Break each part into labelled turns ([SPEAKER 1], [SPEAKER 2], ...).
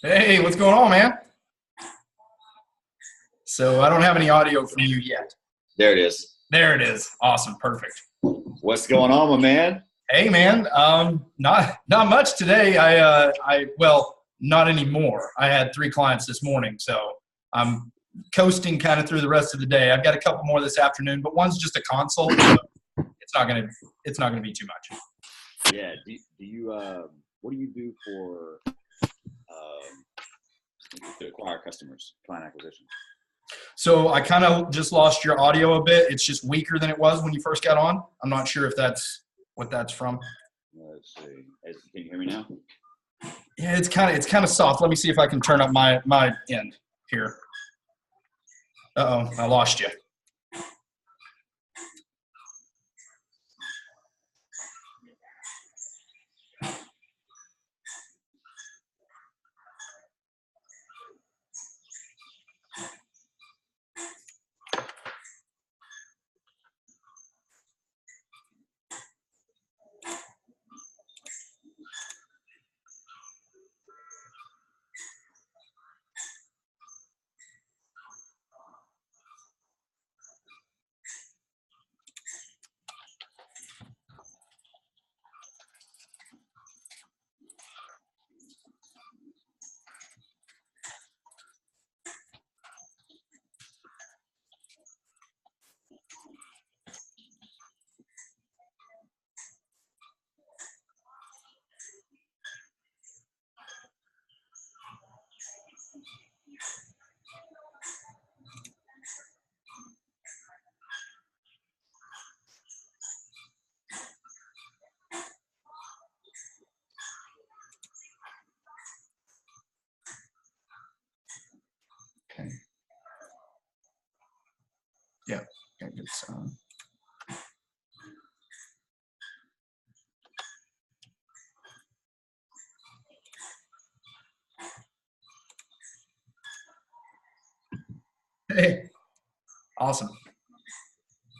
[SPEAKER 1] Hey, what's going on, man? So I don't have any audio from you yet.
[SPEAKER 2] There it is.
[SPEAKER 1] There it is. Awesome. Perfect.
[SPEAKER 2] What's going on, my man?
[SPEAKER 1] Hey, man. Not much today. Well, not anymore. I had 3 clients this morning, so I'm coasting kind of through the rest of the day. I've got a couple more this afternoon, but one's just a consult, so it's not gonna be too much.
[SPEAKER 2] Yeah. Do you what do you do for to acquire customers, client acquisition?
[SPEAKER 1] So I kind of just lost your audio a bit. It's just weaker than it was when you first got on. I'm not sure if that's what that's from.
[SPEAKER 2] Let's see. Can you hear me now?
[SPEAKER 1] Yeah, it's kind of soft. Let me see if I can turn up my end here. Uh-oh, I lost you. Okay. Yeah, got good sound. Hey, awesome.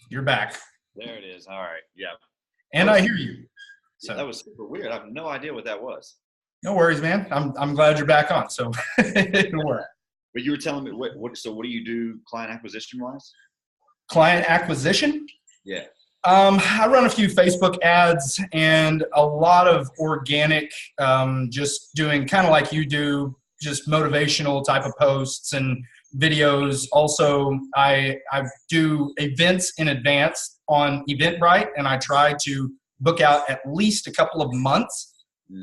[SPEAKER 1] You're back.
[SPEAKER 2] There it is. All right. Yeah.
[SPEAKER 1] And I hear you. So
[SPEAKER 2] That was super weird. I have no idea what that was.
[SPEAKER 1] no worries, man. I'm glad you're back on. So it'll work.
[SPEAKER 2] But you were telling me so what do you do client acquisition wise?
[SPEAKER 1] Client acquisition.
[SPEAKER 2] Yeah.
[SPEAKER 1] I run a few Facebook ads and a lot of organic, just doing kind of like you do, just motivational type of posts and videos. Also, I do events in advance on Eventbrite, and I try to book out at least a couple of months.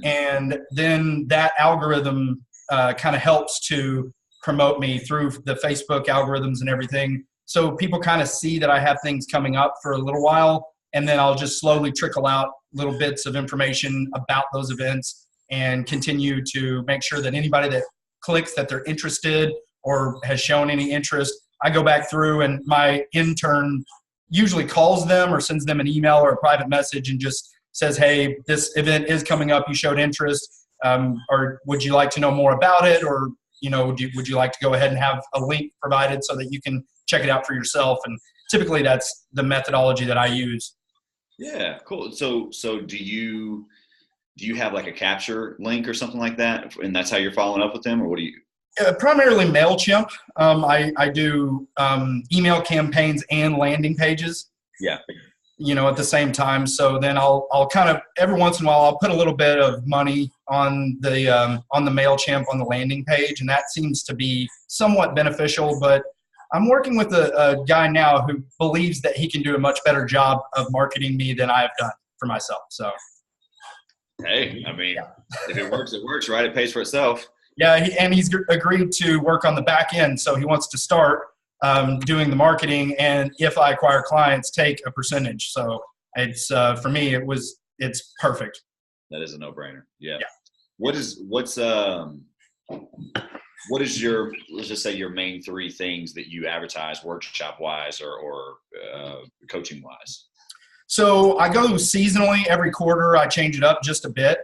[SPEAKER 1] And then that algorithm kind of helps to promote me through the Facebook algorithms and everything. So people kind of see that I have things coming up for a little while, and then I'll just slowly trickle out little bits of information about those events and continue to make sure that anybody that clicks that they're interested or has shown any interest, I go back through and my intern usually calls them or sends them an email or a private message and just says, hey, this event is coming up. You showed interest. Or would you like to know more about it? Or, would you like to go ahead and have a link provided so that you can check it out for yourself? And typically that's the methodology that I use.
[SPEAKER 2] Yeah, cool. So do you have like a capture link or something like that? And that's how you're following up with them, or what do you?
[SPEAKER 1] Primarily MailChimp. I do email campaigns and landing pages.
[SPEAKER 2] Yeah.
[SPEAKER 1] At the same time. So then I'll kind of every once in a while I'll put a little bit of money on the MailChimp on the landing page, and that seems to be somewhat beneficial. But I'm working with a guy now who believes that he can do a much better job of marketing me than I have done for myself. So,
[SPEAKER 2] hey, I mean, if it works, it works, right? It pays for itself.
[SPEAKER 1] Yeah, he's agreed to work on the back end, so he wants to start doing the marketing, and if I acquire clients, take a percentage. So it's for me, it's perfect.
[SPEAKER 2] That is a no-brainer. Yeah.
[SPEAKER 1] Yeah.
[SPEAKER 2] What is your, let's just say, your main 3 things that you advertise workshop wise or coaching wise?
[SPEAKER 1] So I go seasonally every quarter. I change it up just a bit.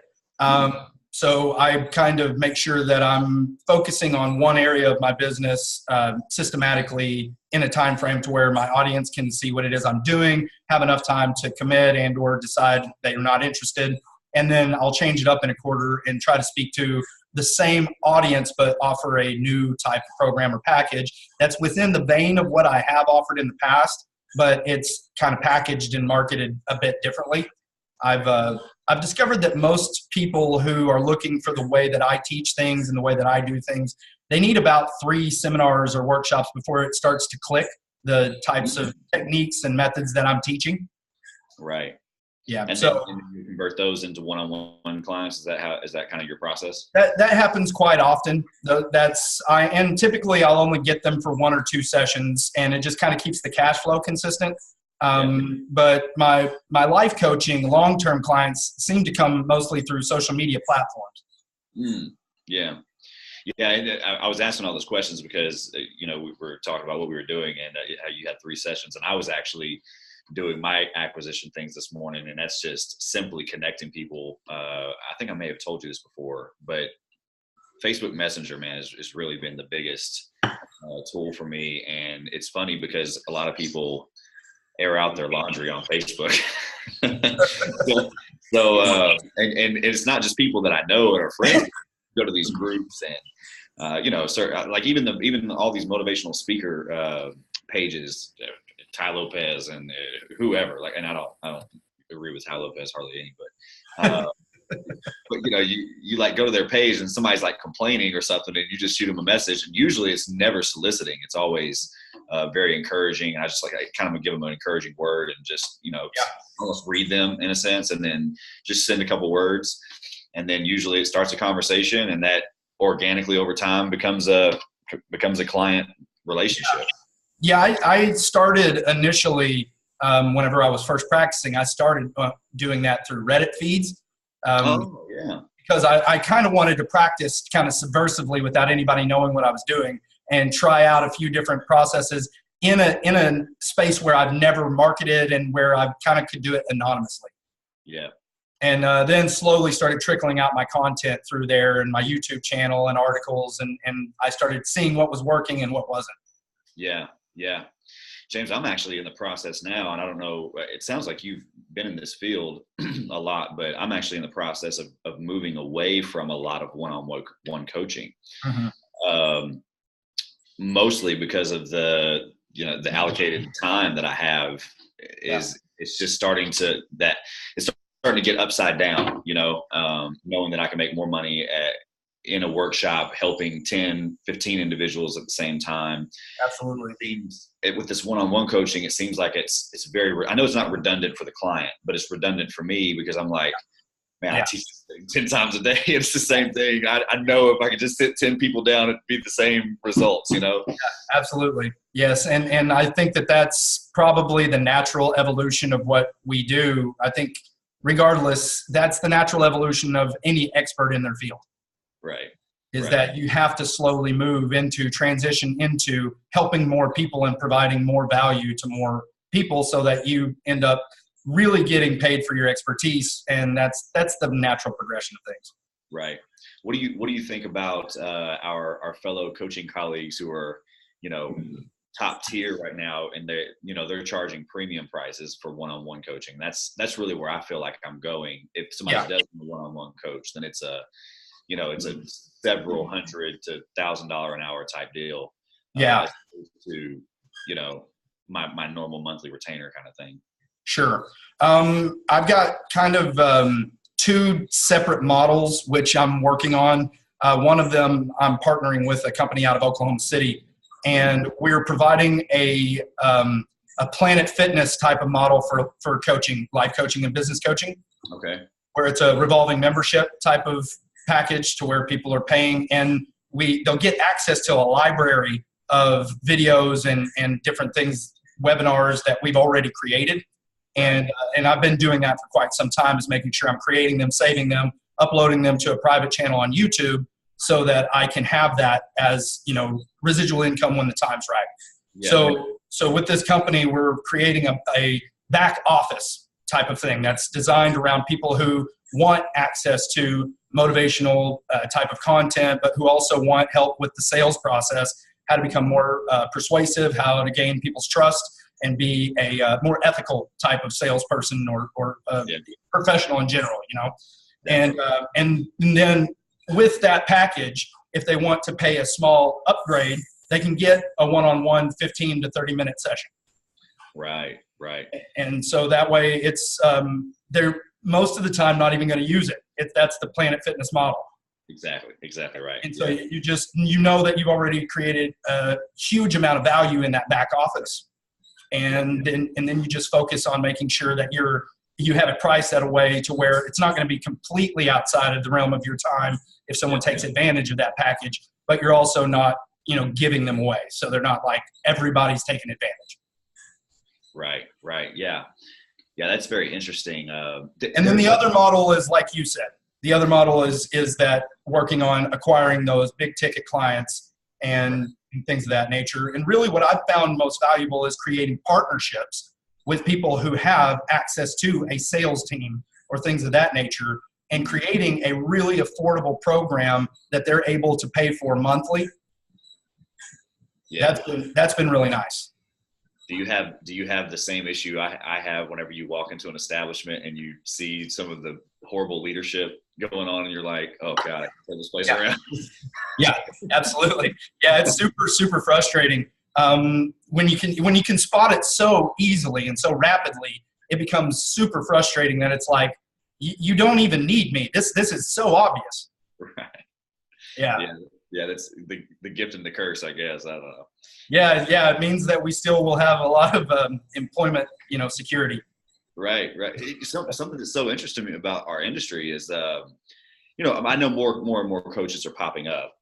[SPEAKER 1] So I kind of make sure that I'm focusing on one area of my business systematically in a time frame to where my audience can see what it is I'm doing, have enough time to commit and or decide that you're not interested. And then I'll change it up in a quarter and try to speak to the same audience, but offer a new type of program or package that's within the vein of what I have offered in the past, but it's kind of packaged and marketed a bit differently. I've discovered that most people who are looking for the way that I teach things and the way that I do things, they need about 3 seminars or workshops before it starts to click, the types of techniques and methods that I'm teaching.
[SPEAKER 2] Right.
[SPEAKER 1] Yeah.
[SPEAKER 2] And
[SPEAKER 1] so
[SPEAKER 2] then you convert those into one-on-one clients. Is that kind of your process?
[SPEAKER 1] That happens quite often. And typically I'll only get them for 1 or 2 sessions, and it just kind of keeps the cash flow consistent. But my life coaching long-term clients seem to come mostly through social media platforms.
[SPEAKER 2] Yeah. I was asking all those questions because, we were talking about what we were doing and how you had 3 sessions, and I was actually doing my acquisition things this morning, and that's just simply connecting people. I think I may have told you this before, but Facebook Messenger, man, has really been the biggest tool for me. And it's funny because a lot of people air out their laundry on Facebook. And it's not just people that I know or friends. Go to these groups and like even all these motivational speaker pages, Ty Lopez and whoever. Like, and I don't agree with Ty Lopez hardly any, but you like go to their page and somebody's like complaining or something, and you just shoot them a message, and usually it's never soliciting. It's always very encouraging. And I kind of give them an encouraging word and just almost read them in a sense, and then just send a couple words, and then usually it starts a conversation, and that organically over time becomes a client relationship.
[SPEAKER 1] Yeah, I started initially whenever I was first practicing. I started doing that through Reddit feeds. Because I kind of wanted to practice kind of subversively without anybody knowing what I was doing, and try out a few different processes in a space where I've never marketed and where I kind of could do it anonymously.
[SPEAKER 2] Yeah. And
[SPEAKER 1] then slowly started trickling out my content through there and my YouTube channel and articles, and I started seeing what was working and what wasn't.
[SPEAKER 2] Yeah. James, I'm actually in the process now, and I don't know, it sounds like you've been in this field a lot, but I'm actually in the process of moving away from a lot of one-on-one coaching. Mm-hmm. Mostly because of the allocated time that I have it's just starting to get upside down, knowing that I can make more money in a workshop helping 10, 15 individuals at the same time.
[SPEAKER 1] Absolutely.
[SPEAKER 2] With this one-on-one coaching, it seems like it's very, I know it's not redundant for the client, but it's redundant for me because I'm like, man, I teach this thing 10 times a day. It's the same thing. I know if I could just sit 10 people down, it'd be the same results, Yeah,
[SPEAKER 1] absolutely. Yes. And I think that's probably the natural evolution of what we do. I think regardless, that's the natural evolution of any expert in their field.
[SPEAKER 2] Right.
[SPEAKER 1] That you have to slowly transition into helping more people and providing more value to more people so that you end up really getting paid for your expertise. And that's the natural progression of things.
[SPEAKER 2] Right. What do you think about our fellow coaching colleagues who are, top tier right now, and they're charging premium prices for one-on-one coaching? That's really where I feel like I'm going. If somebody does a one-on-one coach, then it's a several $100 to $1,000 an hour type deal. As opposed to, my normal monthly retainer kind of thing.
[SPEAKER 1] Sure. I've got kind of 2 separate models, which I'm working on. One of them, I'm partnering with a company out of Oklahoma City, and we're providing a Planet Fitness type of model for coaching, life coaching and business coaching.
[SPEAKER 2] Okay.
[SPEAKER 1] Where it's a revolving membership type of package to where people are paying, and they'll get access to a library of videos and different things, webinars that we've already created. And I've been doing that for quite some time, is making sure I'm creating them, saving them, uploading them to a private channel on YouTube so that I can have that as, residual income when the time's right. Yeah. So with this company, we're creating a back office type of thing that's designed around people who want access to motivational type of content, but who also want help with the sales process, how to become more persuasive, how to gain people's trust, and be a more ethical type of salesperson or professional in general, And then with that package, if they want to pay a small upgrade, they can get a one-on-one 15 to 30-minute session.
[SPEAKER 2] Right.
[SPEAKER 1] And so that way it's they're most of the time not even going to use it. That's the Planet Fitness model.
[SPEAKER 2] Exactly right.
[SPEAKER 1] And so you know that you've already created a huge amount of value in that back office. And then you just focus on making sure that you have it priced at a way to where it's not going to be completely outside of the realm of your time if someone takes advantage of that package, but you're also not, giving them away. So they're not like everybody's taking advantage.
[SPEAKER 2] Right. Yeah, that's very interesting.
[SPEAKER 1] And then the other model is, like you said, the other model is that working on acquiring those big ticket clients and things of that nature. And really what I've found most valuable is creating partnerships with people who have access to a sales team or things of that nature, and creating a really affordable program that they're able to pay for monthly. Yeah. That's been really nice.
[SPEAKER 2] Do you have the same issue I have whenever you walk into an establishment and you see some of the horrible leadership going on and you're like, oh God, I can turn this place around?
[SPEAKER 1] Yeah, absolutely. Yeah, it's super, super frustrating. When you can spot it so easily and so rapidly, it becomes super frustrating that it's like, you don't even need me. This is so obvious.
[SPEAKER 2] Right.
[SPEAKER 1] Yeah,
[SPEAKER 2] that's the gift and the curse, I guess. I don't know.
[SPEAKER 1] Yeah, it means that we still will have a lot of employment, security.
[SPEAKER 2] Right. Something that's so interesting to me about our industry is, I know more and more coaches are popping up,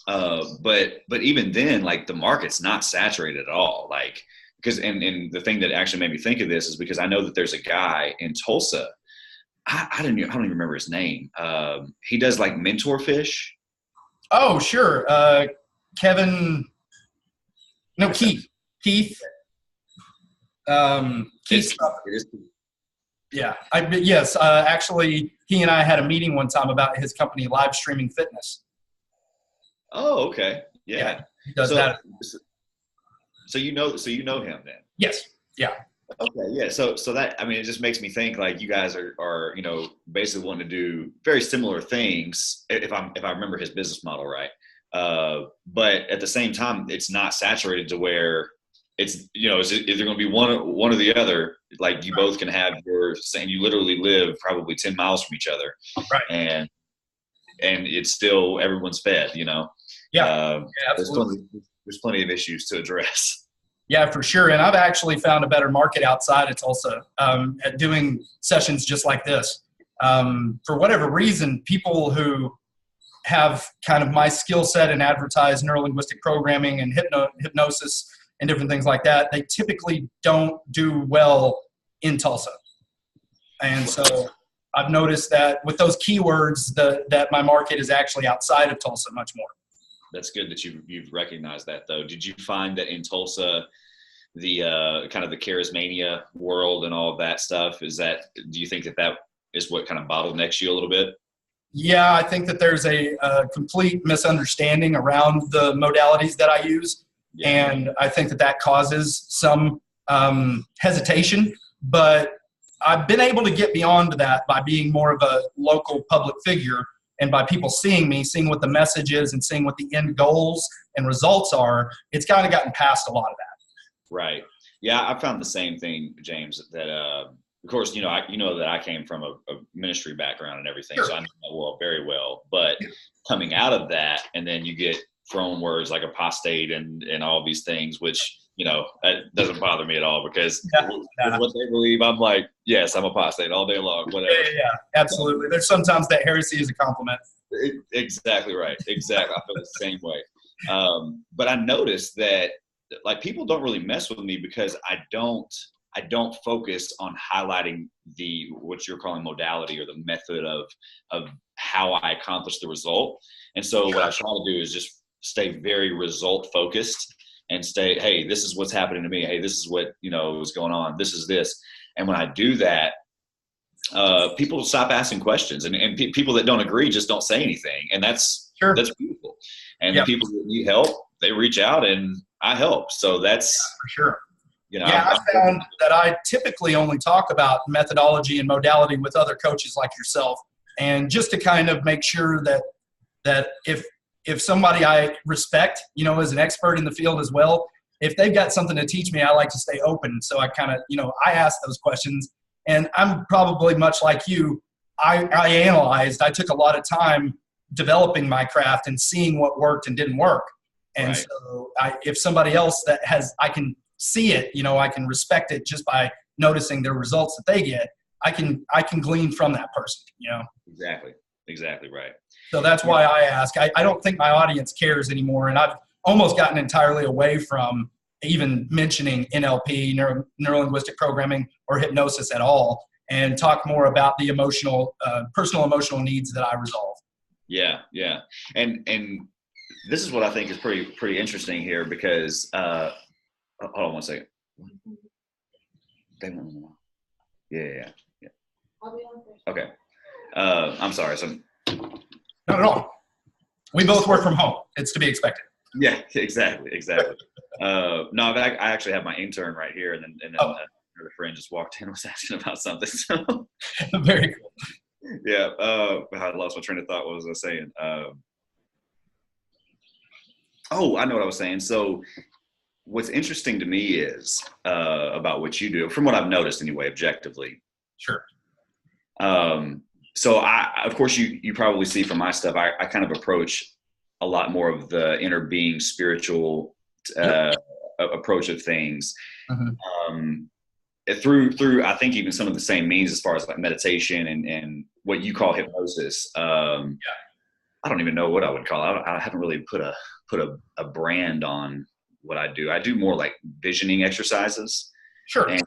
[SPEAKER 2] but even then, like, the market's not saturated at all. Like, because and the thing that actually made me think of this is because I know that there's a guy in Tulsa. I don't even remember his name. He does like mentor fish.
[SPEAKER 1] Oh, sure. Kevin. No, Keith. Keith. Keith. Yeah. Yes. Actually, he and I had a meeting one time about his company, Live Streaming Fitness.
[SPEAKER 2] Oh, okay. Yeah.
[SPEAKER 1] He does that.
[SPEAKER 2] So you know him then?
[SPEAKER 1] Yes. Yeah.
[SPEAKER 2] Okay. Yeah. So that, I mean, it just makes me think like you guys are basically wanting to do very similar things if I remember his business model right. But at the same time, it's not saturated to where it's either going to be one or the other. Like you both can have and you literally live probably 10 miles from each other,
[SPEAKER 1] right?
[SPEAKER 2] And it's still everyone's fed.
[SPEAKER 1] Yeah, absolutely.
[SPEAKER 2] There's plenty of issues to address.
[SPEAKER 1] Yeah, for sure. And I've actually found a better market outside of Tulsa at doing sessions just like this. For whatever reason, people who have kind of my skill set and advertise neurolinguistic programming and hypnosis and different things like that, they typically don't do well in Tulsa. And so I've noticed that with those keywords, that my market is actually outside of Tulsa much more. That's
[SPEAKER 2] good that you've recognized that, though. Did you find that in Tulsa, the kind of the charismania world and all of that stuff, do you think that is what kind of bottlenecks you a little bit?
[SPEAKER 1] Yeah, I think that there's a complete misunderstanding around the modalities that I use. Yeah. And I think that causes some hesitation, but I've been able to get beyond that by being more of a local public figure. And by people seeing me, seeing what the message is and seeing what the end goals and results are, it's kind of gotten past a lot of that.
[SPEAKER 2] Right. Yeah, I found the same thing, James, that, of course, that I came from a ministry background and everything, sure. So I know that world very well. But coming out of that, and then you get thrown words like apostate and all these things, which, that doesn't bother me at all because what they believe, I'm like, yes, I'm apostate all day long, whatever.
[SPEAKER 1] Yeah, absolutely. There's sometimes that heresy is a compliment.
[SPEAKER 2] Exactly right. Exactly. I feel the same way. But I noticed that like people don't really mess with me because I don't focus on highlighting what you're calling modality or the method of how I accomplish the result. And so what I try to do is just stay very result focused and stay, hey, this is what's happening to me. Hey, this is what, is going on. This is this. And when I do that, people stop asking questions and people that don't agree just don't say anything. And that's beautiful. And the people that need help, they reach out and I help. So that's
[SPEAKER 1] for sure. I found that I typically only talk about methodology and modality with other coaches like yourself. And just to kind of make sure that that if somebody I respect, as an expert in the field as well, if they've got something to teach me, I like to stay open. So I kind of, I ask those questions, and I'm probably much like you. I took a lot of time developing my craft and seeing what worked and didn't work. And
[SPEAKER 2] Right.
[SPEAKER 1] so if somebody else I can see it, I can respect it just by noticing the results that they get. I can glean from that person,
[SPEAKER 2] Exactly right.
[SPEAKER 1] So that's why I ask. I don't think my audience cares anymore. And I've almost gotten entirely away from even mentioning NLP, neuro-linguistic programming, or hypnosis at all, and talk more about the personal emotional needs that I resolve.
[SPEAKER 2] Yeah. And this is what I think is pretty interesting here, because hold on one second. Yeah. Okay. I'm sorry. So
[SPEAKER 1] Not at all. We both work from home. It's to be expected.
[SPEAKER 2] yeah, exactly. No, but I actually have my intern right here, and then another friend just walked in and was asking about something. So
[SPEAKER 1] Very cool.
[SPEAKER 2] yeah. I lost my train of thought. What was I saying? Oh, I know what I was saying. So what's interesting to me is about what you do, from what I've noticed anyway, objectively.
[SPEAKER 1] Sure.
[SPEAKER 2] So of course, you probably see from my stuff, I kind of approach a lot more of the inner being, spiritual approach of things.
[SPEAKER 1] Mm-hmm.
[SPEAKER 2] Through I think even some of the same means, as far as like meditation and what you call hypnosis. I don't even know what I would call it. I haven't really put a brand on what I do. I do more like visioning exercises.
[SPEAKER 1] Sure.
[SPEAKER 2] And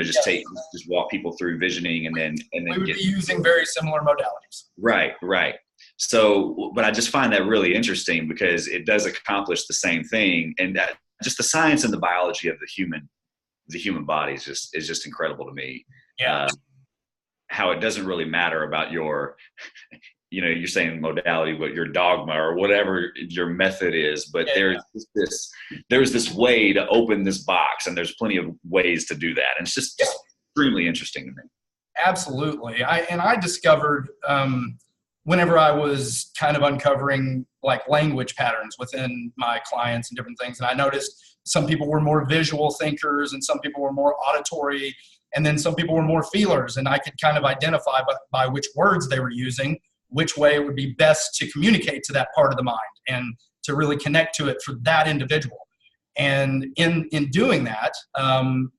[SPEAKER 2] just walk people through visioning, and then
[SPEAKER 1] we would be using very similar modalities.
[SPEAKER 2] Right. So, but I just find that really interesting, because it does accomplish the same thing, and that just the science and the biology of the human body is just incredible to me.
[SPEAKER 1] Yeah.
[SPEAKER 2] How it doesn't really matter about your, you're saying modality, but your dogma or whatever your method is, but there's this way to open this box, and there's plenty of ways to do that. And it's just extremely interesting to me.
[SPEAKER 1] Absolutely. I discovered, whenever I was kind of uncovering like language patterns within my clients and different things, and I noticed some people were more visual thinkers and some people were more auditory, and then some people were more feelers, and I could kind of identify by which words they were using, which way it would be best to communicate to that part of the mind and to really connect to it for that individual. And in doing that,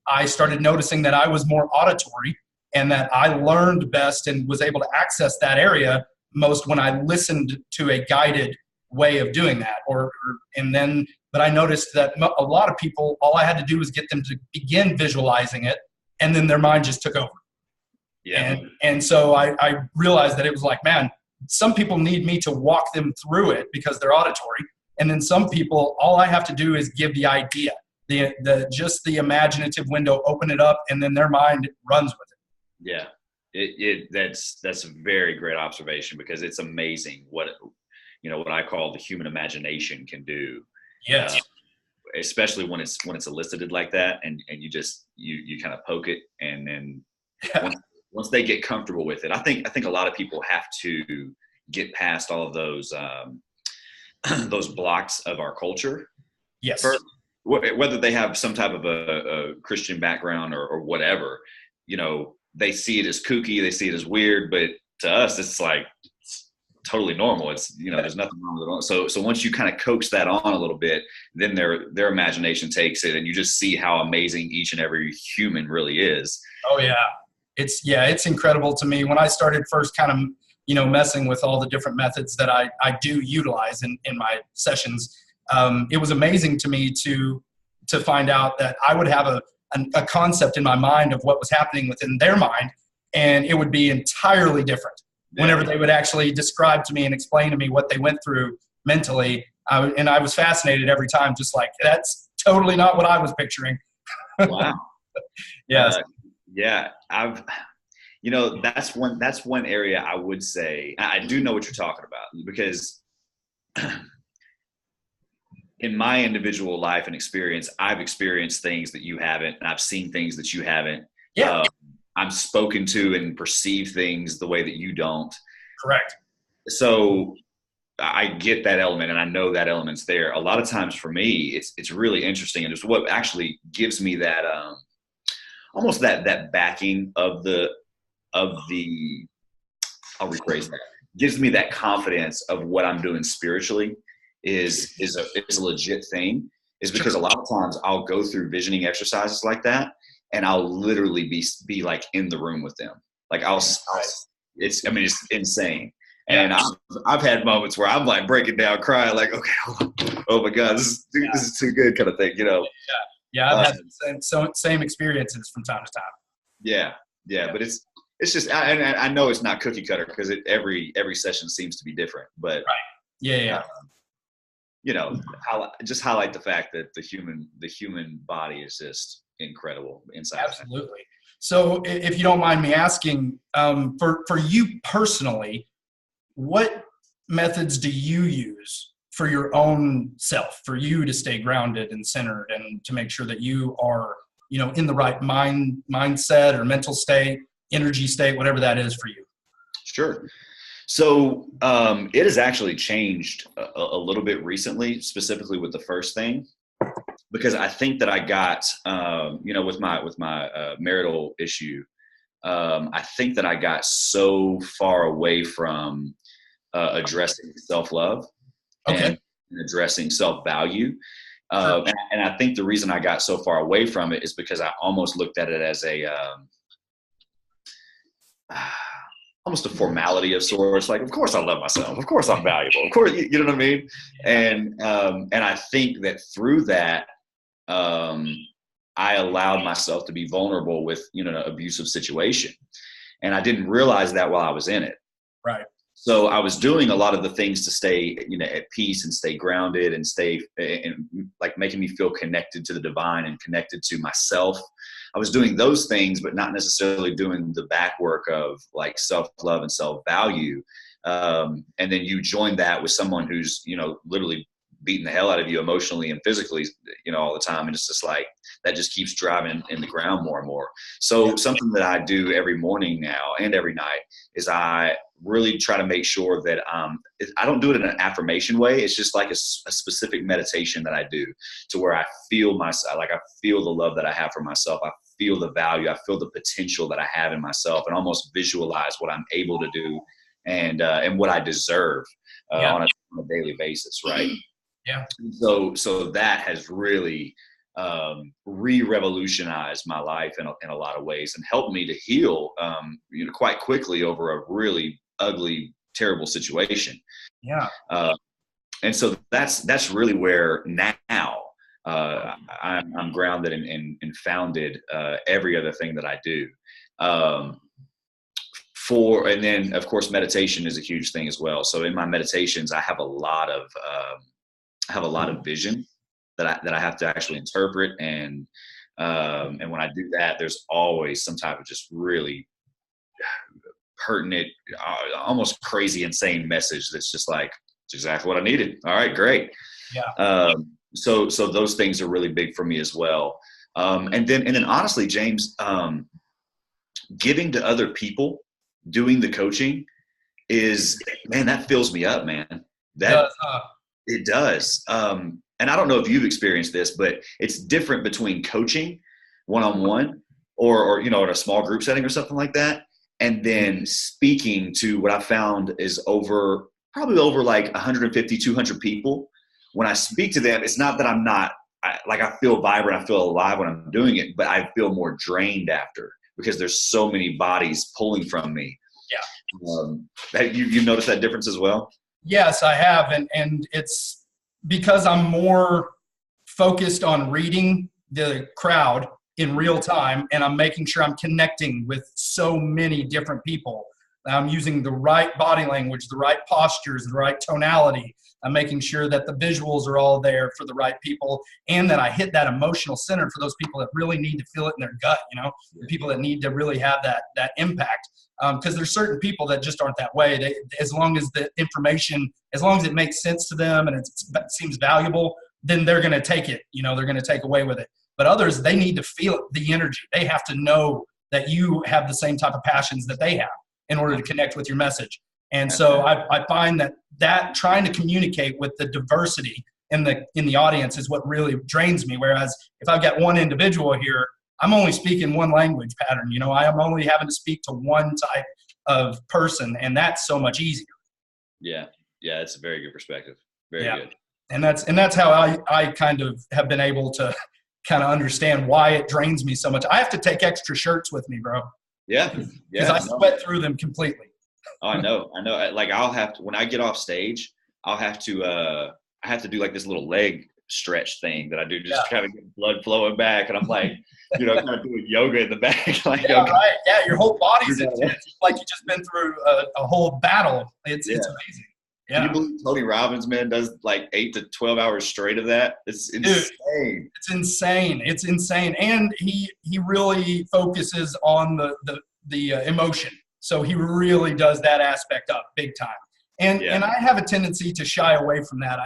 [SPEAKER 1] I started noticing that I was more auditory, and that I learned best and was able to access that area most when I listened to a guided way of doing that. But I noticed that a lot of people, all I had to do was get them to begin visualizing it, and then their mind just took over.
[SPEAKER 2] Yeah.
[SPEAKER 1] And so I realized that it was like, man, some people need me to walk them through it because they're auditory. And then some people, all I have to do is give the idea, just the imaginative window, open it up, and then their mind runs with it.
[SPEAKER 2] Yeah. That's a very great observation, because it's amazing what I call the human imagination can do.
[SPEAKER 1] Yes.
[SPEAKER 2] Especially when it's elicited like that, and you just you kind of poke it, and then once they get comfortable with it, I think a lot of people have to get past all of those those blocks of our culture.
[SPEAKER 1] Yes.
[SPEAKER 2] Whether they have some type of a Christian background or whatever, they see it as kooky, they see it as weird, but to us, it's like it's totally normal. It's there's nothing wrong with it. So once you kind of coax that on a little bit, then their imagination takes it, and you just see how amazing each and every human really is.
[SPEAKER 1] Oh yeah. It's incredible to me. When I started first kind of, messing with all the different methods that I do utilize in my sessions, it was amazing to me to find out that I would have a concept in my mind of what was happening within their mind, and it would be entirely different whenever they would actually describe to me and explain to me what they went through mentally. And I was fascinated every time, just like, that's totally not what I was picturing.
[SPEAKER 2] Wow.
[SPEAKER 1] Yes.
[SPEAKER 2] Yeah, that's one area I would say I do know what you're talking about, because in my individual life and experience, I've experienced things that you haven't, and I've seen things that you haven't.
[SPEAKER 1] Yeah.
[SPEAKER 2] I'm spoken to and perceive things the way that you don't.
[SPEAKER 1] Correct.
[SPEAKER 2] So I get that element and I know that element's there. A lot of times for me, it's really interesting. And it's what actually gives me that, almost that backing of the, I'll rephrase that, gives me that confidence of what I'm doing spiritually is a legit thing, is because a lot of times I'll go through visioning exercises like that and I'll literally be like in the room with them. Like it's insane. And I've had moments where I'm like breaking down, crying, like, okay, oh my God, this is too good, kind of thing, you know?
[SPEAKER 1] Yeah. I've had the same experiences from time to time.
[SPEAKER 2] Yeah. But it's just, I know it's not cookie cutter because every session seems to be different, but you know, just highlight the fact that the human body is just incredible inside.
[SPEAKER 1] Absolutely. So if you don't mind me asking, for you personally, what methods do you use for your own self, for you to stay grounded and centered and to make sure that you are, you know, in the right mindset or mental state, energy state, whatever that is for you?
[SPEAKER 2] Sure. So it has actually changed a little bit recently, specifically with the first thing, because I think that I got, with my marital issue, I think that I got so far away from addressing self-love and addressing self-value. And I think the reason I got so far away from it is because I almost looked at it as almost a formality of sorts. Like, of course I love myself. Of course I'm valuable. Of course, you know what I mean? And I think that through that, I allowed myself to be vulnerable with, an abusive situation. And I didn't realize that while I was in it.
[SPEAKER 1] Right.
[SPEAKER 2] So I was doing a lot of the things to stay, at peace and stay grounded and stay and like making me feel connected to the divine and connected to myself. I was doing those things, but not necessarily doing the back work of like self-love and self-value. And then you join that with someone who's, literally beating the hell out of you emotionally and physically, all the time. And it's just like, that just keeps driving in the ground more and more. So something that I do every morning now and every night is I really try to make sure that I don't do it in an affirmation way. It's just like a specific meditation that I do to where I feel myself, like I feel the love that I have for myself. I feel the value. I feel the potential that I have in myself and almost visualize what I'm able to do and what I deserve on a daily basis. Right.
[SPEAKER 1] Yeah.
[SPEAKER 2] So that has really re-revolutionized my life in a lot of ways and helped me to heal quite quickly over a really ugly, terrible situation.
[SPEAKER 1] Yeah.
[SPEAKER 2] And so that's really where now I'm grounded and founded every other thing that I do. And then of course meditation is a huge thing as well. So in my meditations, I have a lot of vision that I have to actually interpret. And when I do that, there's always some type of just really pertinent, almost crazy, insane message that's just like, it's exactly what I needed. All right, great.
[SPEAKER 1] Yeah.
[SPEAKER 2] So those things are really big for me as well. And then honestly, James, giving to other people, doing the coaching that fills me up, man. It does. And I don't know if you've experienced this, but it's different between coaching one-on-one or in a small group setting or something like that. And then speaking to what I found is probably over like 150, 200 people. When I speak to them, it's not that I feel vibrant, I feel alive when I'm doing it, but I feel more drained after because there's so many bodies pulling from me.
[SPEAKER 1] Yeah.
[SPEAKER 2] You noticed that difference as well?
[SPEAKER 1] Yes, I have. And it's because I'm more focused on reading the crowd in real time, and I'm making sure I'm connecting with so many different people. I'm using the right body language, the right postures, the right tonality. I'm making sure that the visuals are all there for the right people and that I hit that emotional center for those people that really need to feel it in their gut, the people that need to really have that impact. Because there's certain people that just aren't that way. As long as the information, as long as it makes sense to them and it seems valuable, then they're going to take it. They're going to take away with it. But others, they need to feel the energy. They have to know that you have the same type of passions that they have in order to connect with your message. And so I find that trying to communicate with the diversity in the audience is what really drains me. Whereas if I've got one individual here, I'm only speaking one language pattern. I am only having to speak to one type of person, and that's so much easier.
[SPEAKER 2] Yeah. Yeah. It's a very good perspective. Very good.
[SPEAKER 1] And that's how I kind of have been able to kind of understand why it drains me so much. I have to take extra shirts with me, bro.
[SPEAKER 2] Yeah.
[SPEAKER 1] Because I sweat through them completely.
[SPEAKER 2] Oh, I know. Like I'll have to, when I get off stage, I have to do like this little leg stretch thing that I do, just kind of get blood flowing back. And I'm like, kind of doing yoga in the back. Like,
[SPEAKER 1] right. Yeah. Your whole body's intense. Like you've just been through a whole battle. It's amazing. Yeah.
[SPEAKER 2] Can you believe Tony Robbins, man, does like 8 to 12 hours straight of that? It's insane.
[SPEAKER 1] Dude, it's insane. It's insane. And he really focuses on the emotion. So he really does that aspect up big time. And I have a tendency to shy away from that.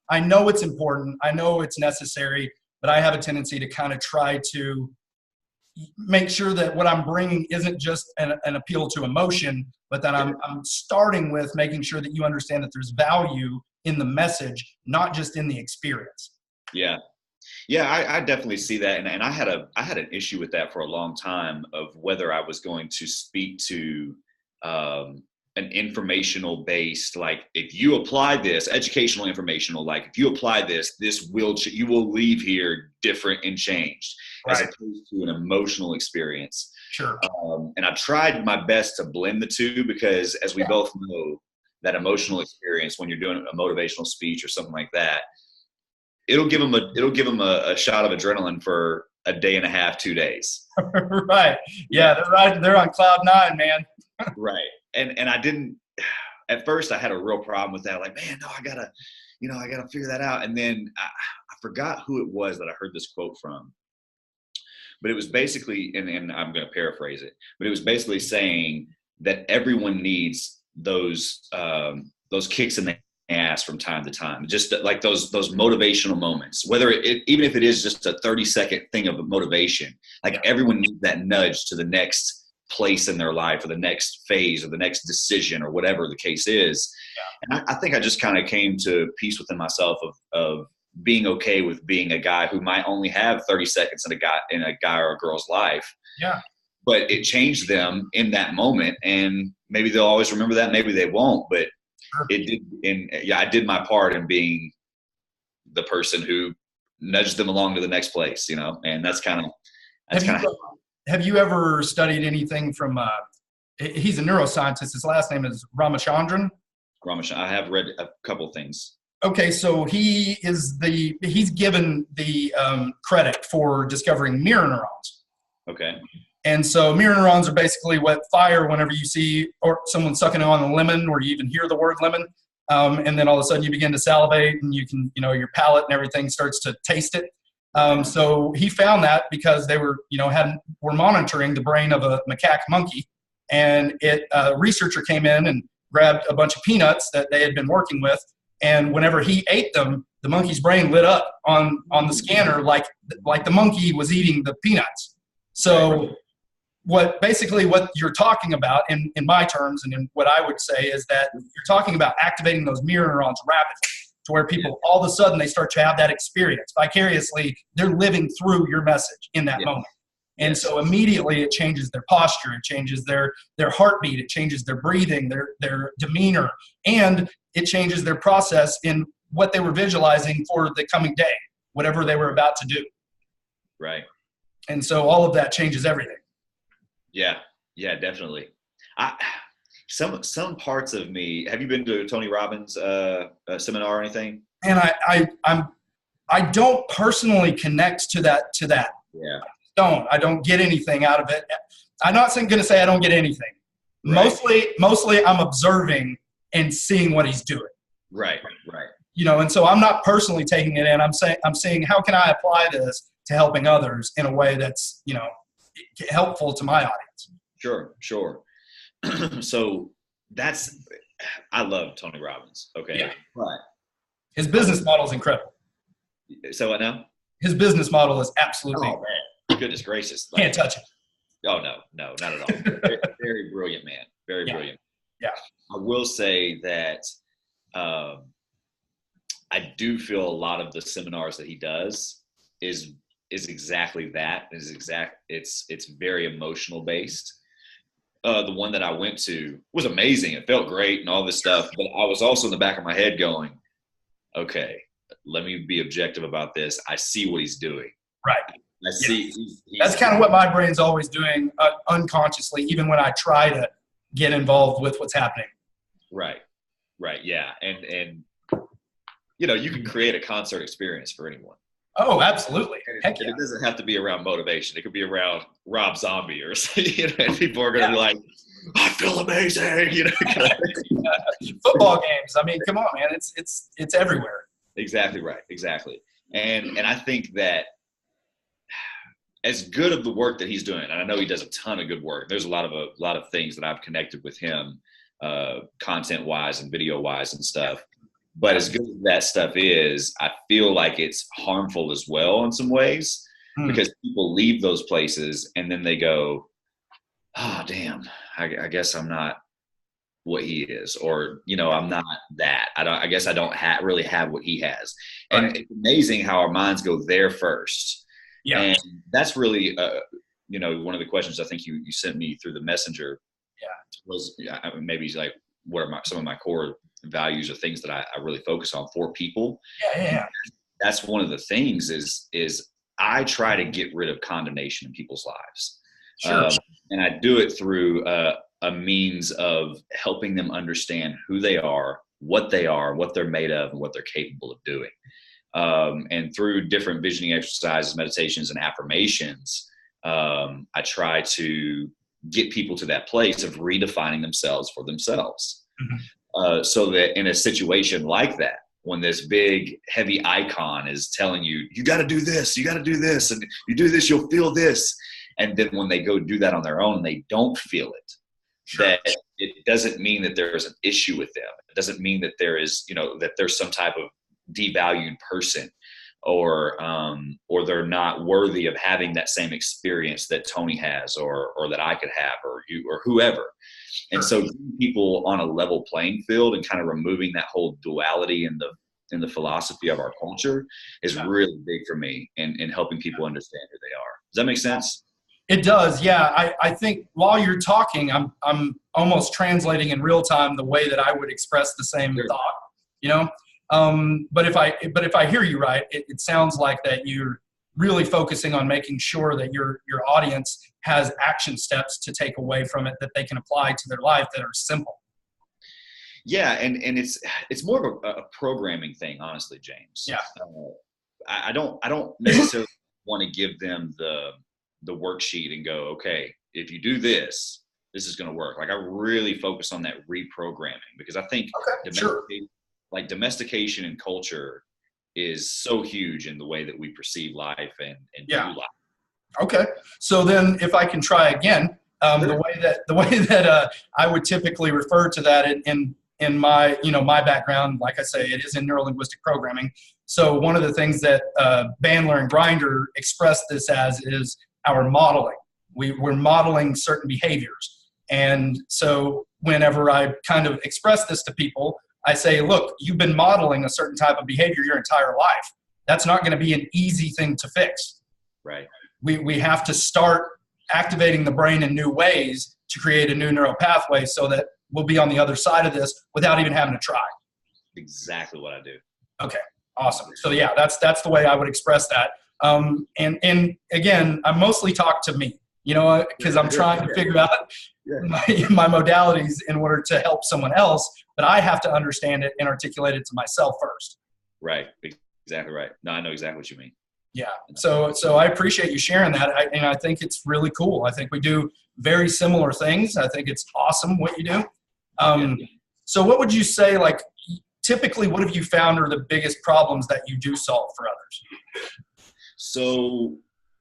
[SPEAKER 1] I know it's important. I know it's necessary, but I have a tendency to kind of try to make sure that what I'm bringing isn't just an appeal to emotion, but that I'm starting with making sure that you understand that there's value in the message, not just in the experience.
[SPEAKER 2] Yeah. Yeah, I definitely see that. And I had an issue with that for a long time of whether I was going to speak to an informational based, like if you apply this, educational informational, like if you apply this, you will leave here different and changed, as opposed to an emotional experience.
[SPEAKER 1] Sure.
[SPEAKER 2] And I tried my best to blend the two, because as we both know, that emotional experience, when you're doing a motivational speech or something like that, it'll give them a shot of adrenaline for a day and a half, 2 days.
[SPEAKER 1] Right. Yeah. They're on cloud 9, man.
[SPEAKER 2] Right. And I didn't, at first I had a real problem with that. Like, man, no, I gotta figure that out. And then I forgot who it was that I heard this quote from, but it was basically, and I'm going to paraphrase it, but it was basically saying that everyone needs those kicks in the ass from time to time, just like those motivational moments, whether even if it is just a 30-second thing of motivation, like everyone needs that nudge to the next place in their life, or the next phase, or the next decision, or whatever the case is. And I think I just kind of came to peace within myself of being okay with being a guy who might only have 30 seconds in a guy or a girl's life.
[SPEAKER 1] Yeah.
[SPEAKER 2] But it changed them in that moment, and maybe they'll always remember that, maybe they won't, but it did. And I did my part in being the person who nudged them along to the next place, and that's kind of.
[SPEAKER 1] Have you ever studied anything from, he's a neuroscientist. His last name is Ramachandran.
[SPEAKER 2] I have read a couple things.
[SPEAKER 1] Okay. So he's given the credit for discovering mirror neurons.
[SPEAKER 2] Okay.
[SPEAKER 1] And so mirror neurons are basically what fire whenever you see or someone sucking on a lemon, or you even hear the word lemon. And then all of a sudden you begin to salivate, and you can, your palate and everything starts to taste it. So he found that because they were monitoring the brain of a macaque monkey, and a researcher came in and grabbed a bunch of peanuts that they had been working with. And whenever he ate them, the monkey's brain lit up on the scanner, like the monkey was eating the peanuts. So what you're talking about in my terms, and in what I would say, is that you're talking about activating those mirror neurons rapidly, to where people all of a sudden they start to have that experience vicariously. They're living through your message in that moment. And so immediately it changes their posture, it changes their heartbeat, it changes their breathing, their demeanor, and it changes their process in what they were visualizing for the coming day, whatever they were about to do.
[SPEAKER 2] Right. And
[SPEAKER 1] so all of that changes everything.
[SPEAKER 2] Yeah. Yeah, definitely. Some parts of me. Have you been to Tony Robbins' seminar or anything?
[SPEAKER 1] And I don't personally connect to that.
[SPEAKER 2] Yeah.
[SPEAKER 1] I don't get anything out of it. I'm not going to say I don't get anything. Right. Mostly I'm observing and seeing what he's doing.
[SPEAKER 2] Right.
[SPEAKER 1] And so I'm not personally taking it in. I'm saying how can I apply this to helping others in a way that's helpful to my audience.
[SPEAKER 2] Sure. So I love Tony Robbins. Okay.
[SPEAKER 1] Yeah. Right. His business model is incredible.
[SPEAKER 2] So what now?
[SPEAKER 1] His business model is absolutely.
[SPEAKER 2] Oh man, goodness gracious!
[SPEAKER 1] Can't touch it.
[SPEAKER 2] Oh no, not at all. Very, very brilliant man. Very brilliant.
[SPEAKER 1] Yeah.
[SPEAKER 2] I will say that I do feel a lot of the seminars that he does is exactly that. It's very emotional based. The one that I went to was amazing. It felt great and all this stuff, but I was also in the back of my head going, okay, let me be objective about this. I see what he's doing.
[SPEAKER 1] Right.
[SPEAKER 2] I see.
[SPEAKER 1] That's kind of what my brain's always doing unconsciously, even when I try to get involved with what's happening.
[SPEAKER 2] Right. Yeah. And you can create a concert experience for anyone.
[SPEAKER 1] Oh, absolutely. Heck yeah.
[SPEAKER 2] It doesn't have to be around motivation. It could be around Rob Zombie or something, and people are going to be like, I feel amazing.
[SPEAKER 1] Football games. I mean, come on, man. It's everywhere.
[SPEAKER 2] Exactly right. Exactly. And I think that as good of the work that he's doing, and I know he does a ton of good work. There's a lot of things that I've connected with him, content wise and video wise and stuff. But as good as that stuff is, I feel like it's harmful as well in some ways, because people leave those places and then they go, oh, damn, I guess I'm not what he is, or, I'm not that. I guess I don't really have what he has. And It's amazing how our minds go there first. Yeah. And that's really, one of the questions I think you sent me through the messenger was maybe like, what are some of my core values or things that I really focus on for people.
[SPEAKER 1] Yeah.
[SPEAKER 2] That's one of the things is I try to get rid of condemnation in people's lives.
[SPEAKER 1] Sure.
[SPEAKER 2] And I do it through a means of helping them understand who they are, what they're made of, and what they're capable of doing. And through different visioning exercises, meditations, and affirmations, I try to get people to that place of redefining themselves for themselves. Mm-hmm. So that in a situation like that, when this big, heavy icon is telling you, you got to do this, and you do this, you'll feel this. And then when they go do that on their own and they don't feel it, sure, that it doesn't mean that there's an issue with them. It doesn't mean that there is, that there's some type of devalued person, or they're not worthy of having that same experience that Tony has, or that I could have, or you, or whoever. And so getting people on a level playing field and kind of removing that whole duality in the philosophy of our culture is really big for me in helping people understand who they are. Does that make sense?
[SPEAKER 1] It does. Yeah. I think while you're talking, I'm almost translating in real time the way that I would express the same thought, but if I hear you right, it sounds like that you're really focusing on making sure that your audience has action steps to take away from it that they can apply to their life that are simple.
[SPEAKER 2] Yeah, and it's more of a programming thing, honestly, James.
[SPEAKER 1] Yeah.
[SPEAKER 2] I don't necessarily want to give them the worksheet and go, okay, if you do this, this is going to work. Like, I really focus on that reprogramming, because I think domestication and culture is so huge in the way that we perceive life and do life.
[SPEAKER 1] Okay. So then if I can try again, the way that I would typically refer to that in my, my background, like I say, it is in neurolinguistic programming. So one of the things that Bandler and Grinder express this as is our modeling. We're modeling certain behaviors. And so whenever I kind of express this to people, I say, look, you've been modeling a certain type of behavior your entire life. That's not going to be an easy thing to fix.
[SPEAKER 2] Right.
[SPEAKER 1] We have to start activating the brain in new ways to create a new neural pathway so that we'll be on the other side of this without even having to try.
[SPEAKER 2] Exactly what I do.
[SPEAKER 1] Okay, awesome. So yeah, that's the way I would express that. And again, I mostly talk to me, because I'm trying to figure out my modalities in order to help someone else, but I have to understand it and articulate it to myself first.
[SPEAKER 2] Right. Exactly right. No, I know exactly what you mean.
[SPEAKER 1] Yeah. So I appreciate you sharing that. And I think it's really cool. I think we do very similar things. I think it's awesome what you do. So what would you say, like, typically, what have you found are the biggest problems that you do solve for others?
[SPEAKER 2] So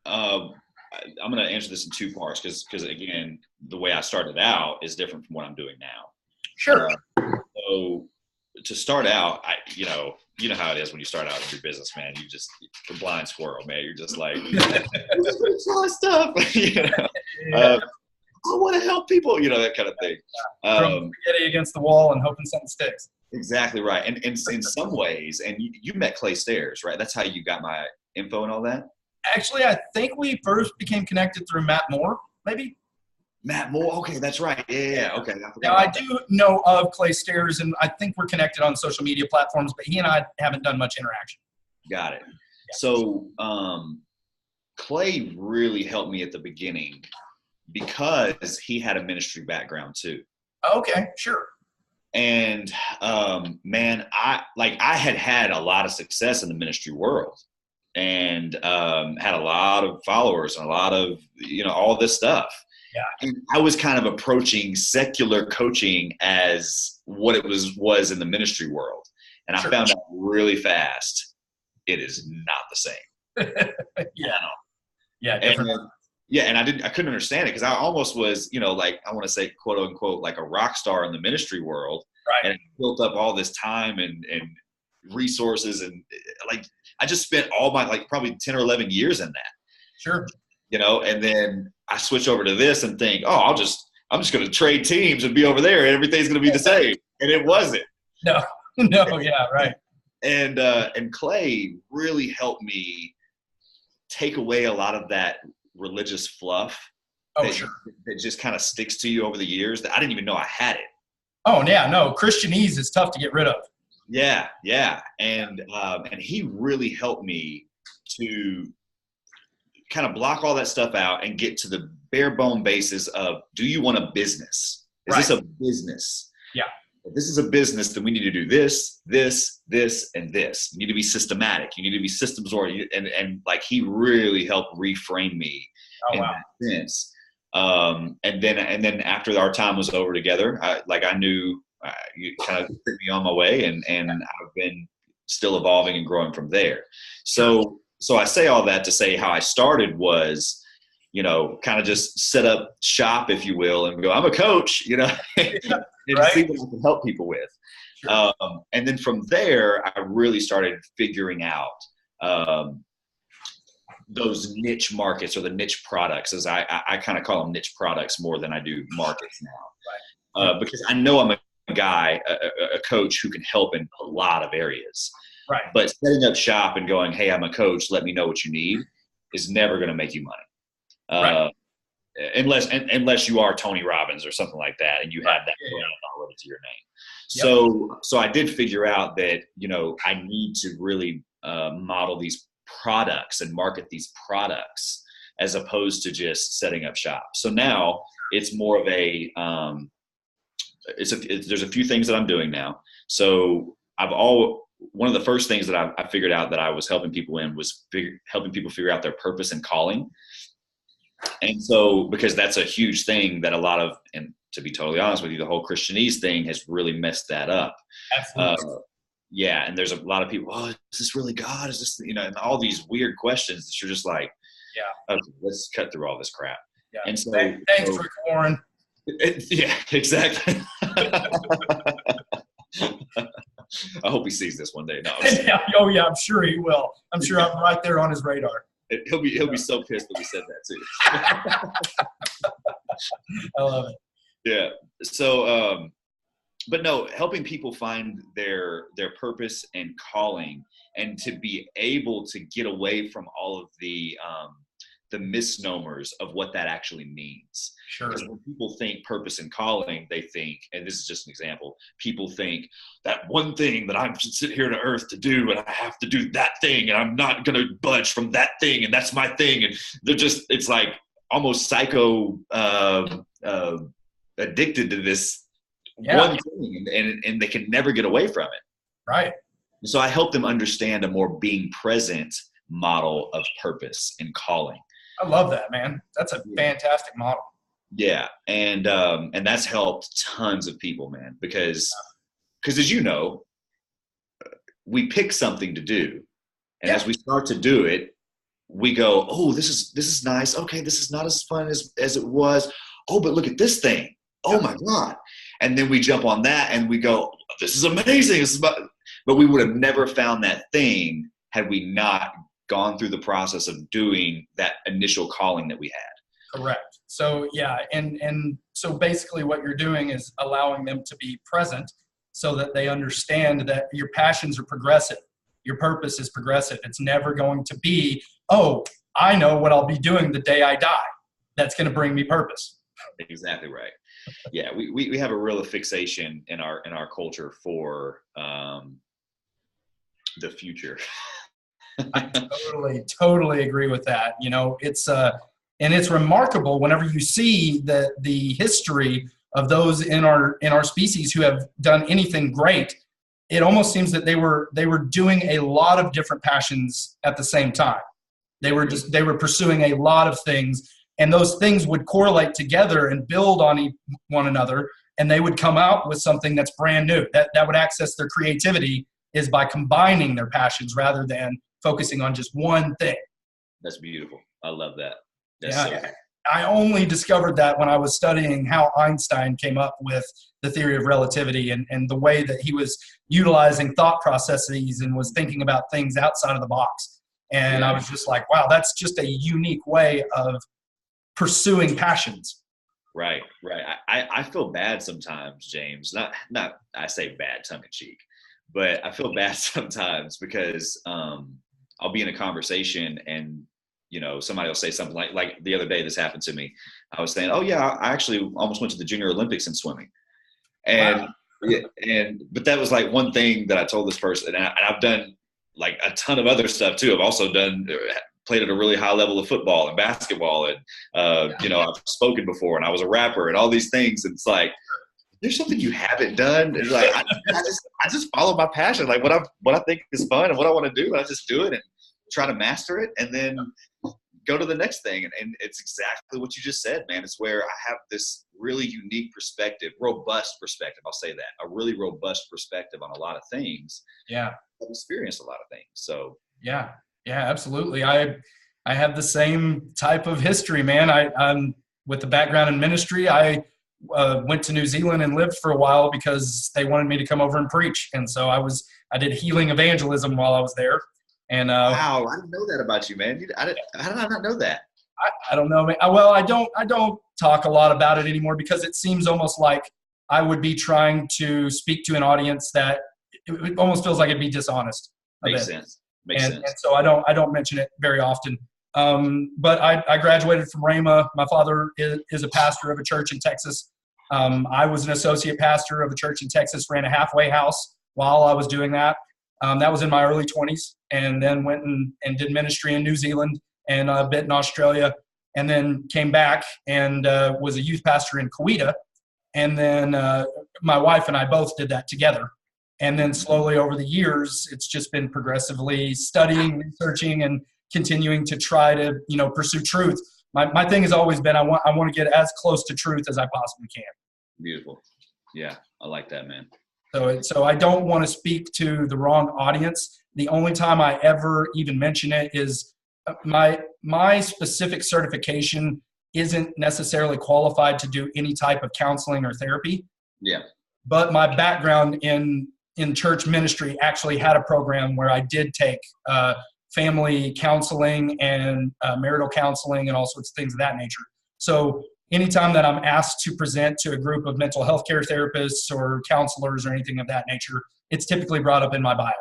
[SPEAKER 2] I'm going to answer this in two parts because again, the way I started out is different from what I'm doing now.
[SPEAKER 1] Sure.
[SPEAKER 2] So to start out, you know how it is when you start out in your business, man. You just the blind squirrel, man. You're just like, stuff. I want to help people, that kind of thing.
[SPEAKER 1] Throwing spaghetti against the wall and hoping something sticks.
[SPEAKER 2] Exactly right. And in some ways, and you met Clay Stairs, right? That's how you got my info and all that?
[SPEAKER 1] Actually, I think we first became connected through Matt Moore, maybe.
[SPEAKER 2] Matt Moore. Okay, that's right. Yeah. Okay.
[SPEAKER 1] Now, I do know of Clay Stairs, and I think we're connected on social media platforms, but he and I haven't done much interaction.
[SPEAKER 2] Got it. Yeah. So Clay really helped me at the beginning because he had a ministry background too.
[SPEAKER 1] Okay, sure.
[SPEAKER 2] And man, I had a lot of success in the ministry world, and had a lot of followers and a lot of all this stuff. Yeah. And I was kind of approaching secular coaching as what it was in the ministry world, and I found out really fast it is not the same.
[SPEAKER 1] Yeah, different.
[SPEAKER 2] And I couldn't understand it because I almost was, like I want to say, quote unquote, like a rock star in the ministry world,
[SPEAKER 1] right?
[SPEAKER 2] And built up all this time and resources, and like I just spent all my probably 10 or 11 years in that.
[SPEAKER 1] Sure.
[SPEAKER 2] And then I switch over to this and think, oh, I'm just going to trade teams and be over there, and everything's going to be the same, and it wasn't.
[SPEAKER 1] No, yeah, right.
[SPEAKER 2] And Clay really helped me take away a lot of that religious fluff that just kind of sticks to you over the years that I didn't even know I had it.
[SPEAKER 1] Oh yeah, no, Christianese is tough to get rid of.
[SPEAKER 2] Yeah. And he really helped me to kind of block all that stuff out and get to the bare bone basis of, do you want a business? Is this a business?
[SPEAKER 1] Yeah.
[SPEAKER 2] If this is a business, then we need to do this, and this. You need to be systematic. You need to be systems oriented. And like he really helped reframe me that sense. And then after our time was over together, I knew you kind of put me on my way, and I've been still evolving and growing from there. So I say all that to say how I started was, kind of just set up shop, if you will, and go, I'm a coach, and see what I can help people with. Sure. And then from there, I really started figuring out those niche markets, or the niche products, as I kind of call them niche products more than I do markets now. Right. Because I know I'm a guy, a coach who can help in a lot of areas.
[SPEAKER 1] Right.
[SPEAKER 2] But setting up shop and going, hey, I'm a coach, let me know what you need, is never going to make you money.
[SPEAKER 1] Right.
[SPEAKER 2] Unless you are Tony Robbins or something like that, and you have that brand already to your name. Yep. So I did figure out that, I need to really model these products and market these products as opposed to just setting up shop. So now it's more of a, there's a few things that I'm doing now. So one of the first things that I figured out that I was helping people in was helping people figure out their purpose and calling. And so, because that's a huge thing that a lot of, and to be totally honest with you, the whole Christianese thing has really messed that up.
[SPEAKER 1] Absolutely.
[SPEAKER 2] Yeah. And there's a lot of people, oh, is this really God? Is this, and all these weird questions that you're just like, yeah, okay, let's cut through all this crap. Yeah. And so,
[SPEAKER 1] thanks, Rick Warren.
[SPEAKER 2] Yeah, exactly. I hope he sees this one day. No,
[SPEAKER 1] yeah, I'm sure he will. I'm sure I'm right there on his radar.
[SPEAKER 2] He'll be so pissed that we said that too.
[SPEAKER 1] I love it.
[SPEAKER 2] Yeah. So, but no, helping people find their purpose and calling, and to be able to get away from all of the misnomers of what that actually means.
[SPEAKER 1] Sure.
[SPEAKER 2] Because when people think purpose and calling, they think, and this is just an example, people think that one thing that I'm sitting here to earth to do, and I have to do that thing, and I'm not going to budge from that thing, and that's my thing. And they're just, it's like almost psycho addicted to this one thing, and they can never get away from it.
[SPEAKER 1] Right.
[SPEAKER 2] So I help them understand a more being present model of purpose and calling.
[SPEAKER 1] I love that, man. That's a fantastic model.
[SPEAKER 2] Yeah. And that's helped tons of people, man, because as you know, we pick something to do. And as we start to do it, we go, oh, this is nice. Okay. This is not as fun as it was. Oh, but look at this thing. Oh my God. And then we jump on that and we go, this is amazing. But we would have never found that thing had we not gone through the process of doing that initial calling that we had.
[SPEAKER 1] Correct. So yeah, and so basically what you're doing is allowing them to be present so that they understand that your passions are progressive. Your purpose is progressive. It's never going to be, oh, I know what I'll be doing the day I die. That's going to bring me purpose.
[SPEAKER 2] Exactly right. Yeah, we have a real fixation in our culture for the future.
[SPEAKER 1] I totally agree with that. You know, and it's remarkable whenever you see the history of those in our species who have done anything great. It almost seems that they were doing a lot of different passions at the same time. They were pursuing a lot of things, and those things would correlate together and build on one another, and they would come out with something that's brand new. That would access their creativity is by combining their passions rather than focusing on just one thing.
[SPEAKER 2] That's beautiful. I love that. That's
[SPEAKER 1] yeah, I only discovered that when I was studying how Einstein came up with the theory of relativity and the way that he was utilizing thought processes and was thinking about things outside of the box. And I was just like, wow, that's just a unique way of pursuing passions.
[SPEAKER 2] Right. I feel bad sometimes, James. Not I say bad tongue in cheek, but I feel bad sometimes because I'll be in a conversation and somebody will say something like the other day this happened to me. I was saying, oh yeah, I actually almost went to the Junior Olympics in swimming, and wow. But that was like one thing that I told this person, and I've done like a ton of other stuff too. I've also played at a really high level of football and basketball, and I've spoken before, and I was a rapper, and all these things. And it's like, there's something you haven't done. And like I just follow my passion, like what I think is fun and what I want to do. I just do it and try to master it, and then go to the next thing. And it's exactly what you just said, man. It's where I have this really unique perspective, robust perspective. I'll say that, a really robust perspective on a lot of things.
[SPEAKER 1] Yeah.
[SPEAKER 2] I've experienced a lot of things. So
[SPEAKER 1] yeah, absolutely. I have the same type of history, man. I'm with the background in ministry. I went to New Zealand and lived for a while because they wanted me to come over and preach. And so I did healing evangelism while I was there. And
[SPEAKER 2] wow, I didn't know that about you, man. How did I not know that?
[SPEAKER 1] I don't know. Well, I don't talk a lot about it anymore because it seems almost like I would be trying to speak to an audience that it almost feels like it'd be dishonest.
[SPEAKER 2] Makes sense.
[SPEAKER 1] And so I don't mention it very often. But I graduated from Rhema. My father is a pastor of a church in Texas. I was an associate pastor of a church in Texas, ran a halfway house while I was doing that. That was in my early 20s, and then went and did ministry in New Zealand and a bit in Australia, and then came back and was a youth pastor in Kuwaita. And then my wife and I both did that together. And then slowly over the years, it's just been progressively studying, researching, and continuing to try to, pursue truth. My thing has always been I want to get as close to truth as I possibly can.
[SPEAKER 2] Beautiful. Yeah, I like that, man.
[SPEAKER 1] So I don't want to speak to the wrong audience. The only time I ever even mention it is my specific certification isn't necessarily qualified to do any type of counseling or therapy.
[SPEAKER 2] Yeah.
[SPEAKER 1] But my background in church ministry actually had a program where I did take family counseling and marital counseling and all sorts of things of that nature. So anytime that I'm asked to present to a group of mental health care therapists or counselors or anything of that nature, it's typically brought up in my bio.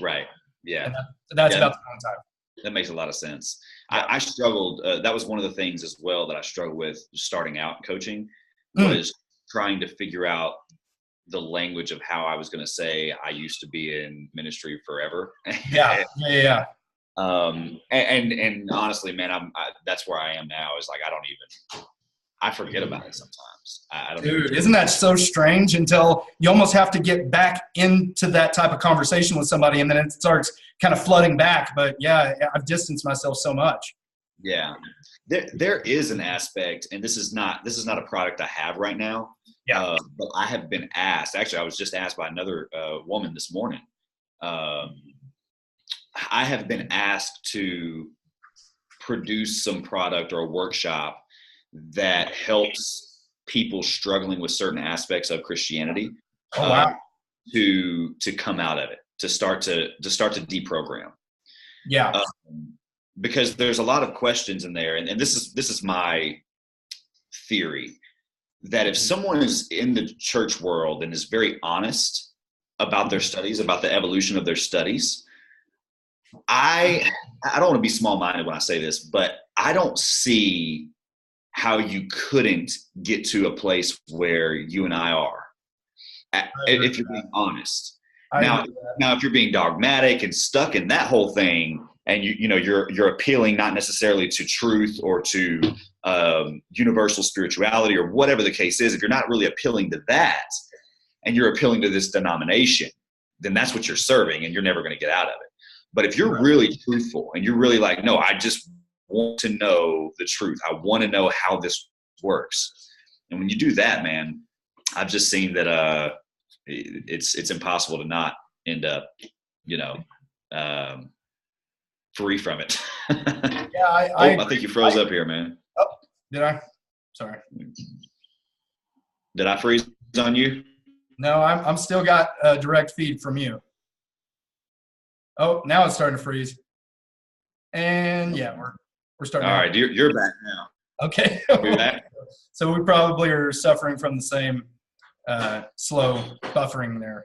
[SPEAKER 2] Right. Yeah.
[SPEAKER 1] And that's about the only time.
[SPEAKER 2] That makes a lot of sense. I struggled. That was one of the things as well that I struggled with starting out in coaching was trying to figure out the language of how I was going to say I used to be in ministry forever.
[SPEAKER 1] Yeah.
[SPEAKER 2] And honestly, man, that's where I am now. Is like I forget about it sometimes. I don't.
[SPEAKER 1] Dude, isn't that so strange? Until you almost have to get back into that type of conversation with somebody, and then it starts kind of flooding back. But yeah, I've distanced myself so much.
[SPEAKER 2] Yeah, there is an aspect, and this is not a product I have right now.
[SPEAKER 1] Yeah,
[SPEAKER 2] but I have been asked. Actually, I was just asked by another woman this morning. I have been asked to produce some product or a workshop that helps people struggling with certain aspects of Christianity to come out of it, to start to deprogram.
[SPEAKER 1] Yeah.
[SPEAKER 2] because there's a lot of questions in there, and this is my theory, that if someone is in the church world and is very honest about their studies, about the evolution of their studies, I don't want to be small-minded when I say this, but I don't see how you couldn't get to a place where you and I are, if you're being honest. Now, if you're being dogmatic and stuck in that whole thing, and you're appealing not necessarily to truth or to universal spirituality or whatever the case is, if you're not really appealing to that, and you're appealing to this denomination, then that's what you're serving, and you're never going to get out of it. But if you're really truthful and you're really like, no, I just want to know the truth. I want to know how this works. And when you do that, man, I've just seen that it's impossible to not end up, free from it.
[SPEAKER 1] Yeah,
[SPEAKER 2] I think you froze up here, man.
[SPEAKER 1] Oh, did I? Sorry.
[SPEAKER 2] Did I freeze on you?
[SPEAKER 1] No, I'm still got a direct feed from you. Oh, now it's starting to freeze. And yeah, we're starting.
[SPEAKER 2] All right, you're back now.
[SPEAKER 1] Okay.
[SPEAKER 2] We're back.
[SPEAKER 1] So we probably are suffering from the same slow buffering there.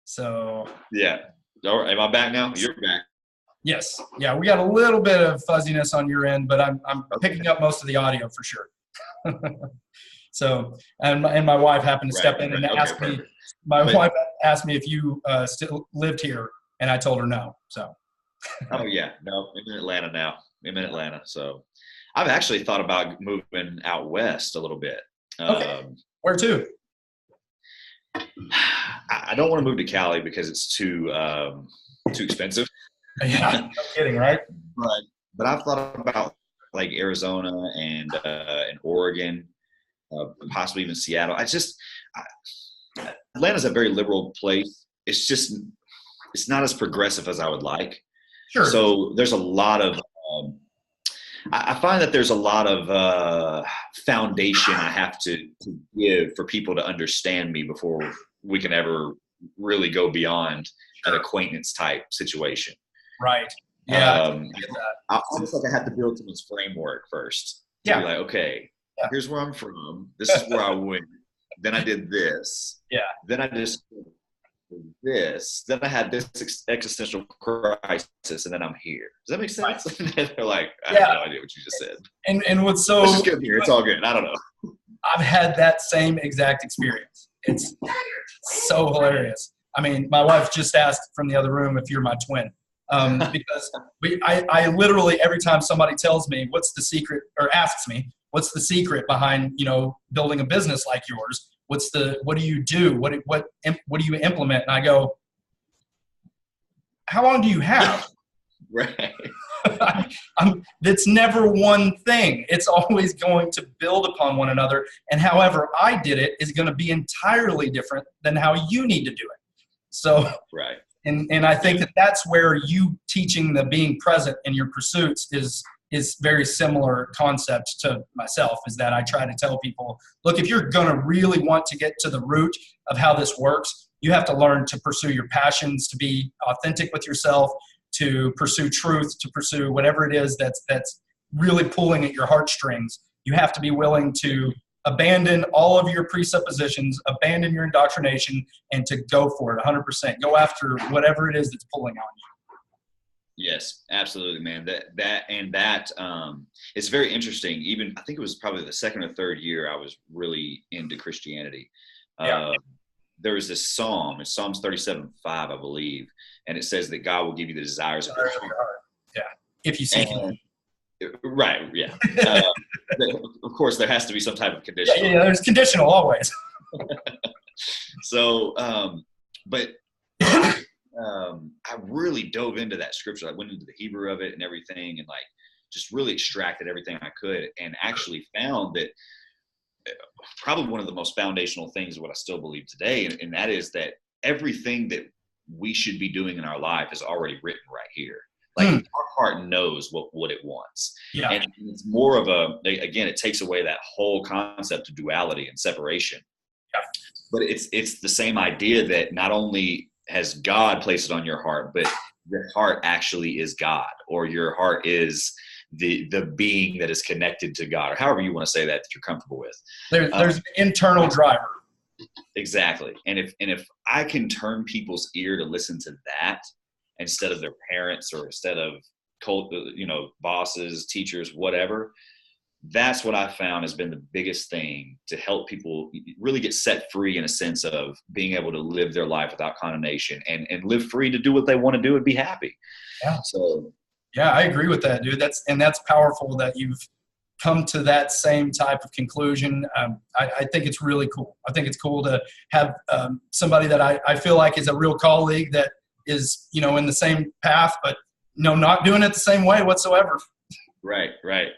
[SPEAKER 1] So
[SPEAKER 2] yeah. All right, am I back now? You're back.
[SPEAKER 1] Yes. Yeah, we got a little bit of fuzziness on your end, but I'm picking up most of the audio for sure. So, and my wife happened to step in and ask me. My wife asked me if you still lived here, and I told her no. So.
[SPEAKER 2] Oh yeah, no, I'm in Atlanta now. I'm in Atlanta, so I've actually thought about moving out west a little bit.
[SPEAKER 1] Okay. Where to?
[SPEAKER 2] I don't want to move to Cali because it's too expensive.
[SPEAKER 1] Yeah, no kidding, right?
[SPEAKER 2] But I've thought about like Arizona and Oregon, possibly even Seattle. Atlanta's a very liberal place. It's not as progressive as I would like.
[SPEAKER 1] Sure.
[SPEAKER 2] So there's a lot of I find that there's a lot of foundation I have to give for people to understand me before we can ever really go beyond an acquaintance type situation.
[SPEAKER 1] Right. Yeah.
[SPEAKER 2] I almost like I have to build someone's framework first. To be like, okay, here's where I'm from. This is where I went. Then I did this. Yeah. Then I just this. Then I had this existential crisis, and then I'm here. Does that make sense? Right. They're like, I have no idea what you just said.
[SPEAKER 1] And what's so
[SPEAKER 2] let's just get here. It's all good. I don't know.
[SPEAKER 1] I've had that same exact experience. It's so hilarious. I mean, my wife just asked from the other room if you're my twin. Because I literally, every time somebody tells me what's the secret, or asks me what's the secret behind, building a business like yours, what do you do? What do you implement? And I go, how long do you have?
[SPEAKER 2] Right.
[SPEAKER 1] It's never one thing. It's always going to build upon one another. And however I did it is going to be entirely different than how you need to do it. So,
[SPEAKER 2] right.
[SPEAKER 1] And I think that's where you teaching the being present in your pursuits is very similar concept to myself, is that I try to tell people, look, if you're going to really want to get to the root of how this works, you have to learn to pursue your passions, to be authentic with yourself, to pursue truth, to pursue whatever it is that's really pulling at your heartstrings. You have to be willing to abandon all of your presuppositions, abandon your indoctrination, and to go for it 100%. Go after whatever it is that's pulling on you.
[SPEAKER 2] Yes, absolutely, man. That it's very interesting. Even I think it was probably the second or third year I was really into Christianity. There was this psalm. It's Psalms 37:5, I believe, and it says that God will give you the desires of your heart.
[SPEAKER 1] Yeah, if you seek Him.
[SPEAKER 2] Right. Yeah. Of course, there has to be some type of condition.
[SPEAKER 1] Yeah. There's conditional always.
[SPEAKER 2] So, but I really dove into that scripture. I went into the Hebrew of it and everything, and like just really extracted everything I could, and actually found that probably one of the most foundational things of what I still believe today, and that is that everything that we should be doing in our life is already written right here. Like our heart knows what it wants. Yeah. And it's more of again, it takes away that whole concept of duality and separation. Yeah. But it's the same idea that not only has God placed it on your heart, but your heart actually is God, or your heart is the being that is connected to God, or however you want to say that you're comfortable with.
[SPEAKER 1] There's an internal driver.
[SPEAKER 2] Exactly. And if I can turn people's ear to listen to that instead of their parents, or instead of bosses, teachers, whatever, that's what I found has been the biggest thing to help people really get set free, in a sense of being able to live their life without condemnation and live free to do what they want to do and be happy.
[SPEAKER 1] Yeah.
[SPEAKER 2] So
[SPEAKER 1] yeah, I agree with that, dude. That's powerful that you've come to that same type of conclusion. I think it's really cool. I think it's cool to have somebody that I feel like is a real colleague that is, in the same path, but not doing it the same way whatsoever.
[SPEAKER 2] Right.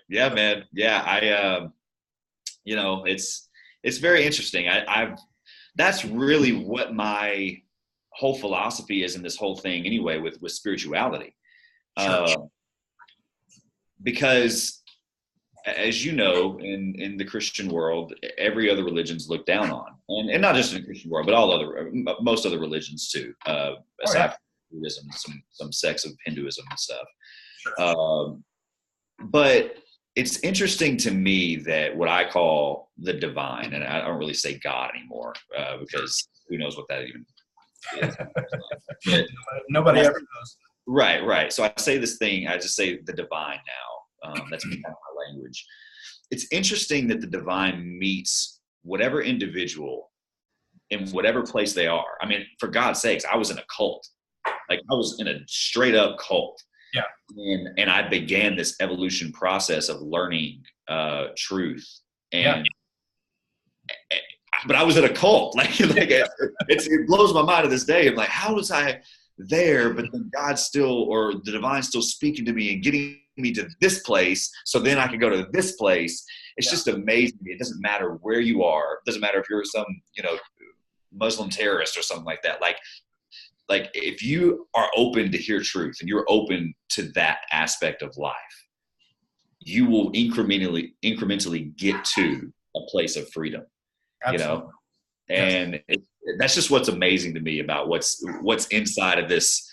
[SPEAKER 2] Yeah, man. Yeah. It's very interesting. That's really what my whole philosophy is in this whole thing anyway, with spirituality. Because as you know, in the Christian world, every other religion's looked down on, and not just in the Christian world, but most other religions too, aside from Buddhism, some sects of Hinduism and stuff.
[SPEAKER 1] Sure.
[SPEAKER 2] But it's interesting to me that what I call the divine, and I don't really say God anymore, because who knows what that even is. But
[SPEAKER 1] nobody ever knows.
[SPEAKER 2] Right. So I say this thing, I just say the divine now. That's kind of my language. It's interesting that the divine meets whatever individual in whatever place they are. I mean, for God's sakes, I was in a cult. Like, I was in a straight up cult.
[SPEAKER 1] Yeah.
[SPEAKER 2] And I began this evolution process of learning truth. And but I was in a cult. It blows my mind to this day. I'm like, how was I there? But then God still, or the divine still speaking to me and getting me to this place, so then I can go to this place. It's just amazing. It doesn't matter where you are. It doesn't matter if you're some Muslim terrorist or something like that. Like if you are open to hear truth and you're open to that aspect of life, you will incrementally get to a place of freedom.
[SPEAKER 1] Absolutely.
[SPEAKER 2] And that's just what's amazing to me about what's inside of this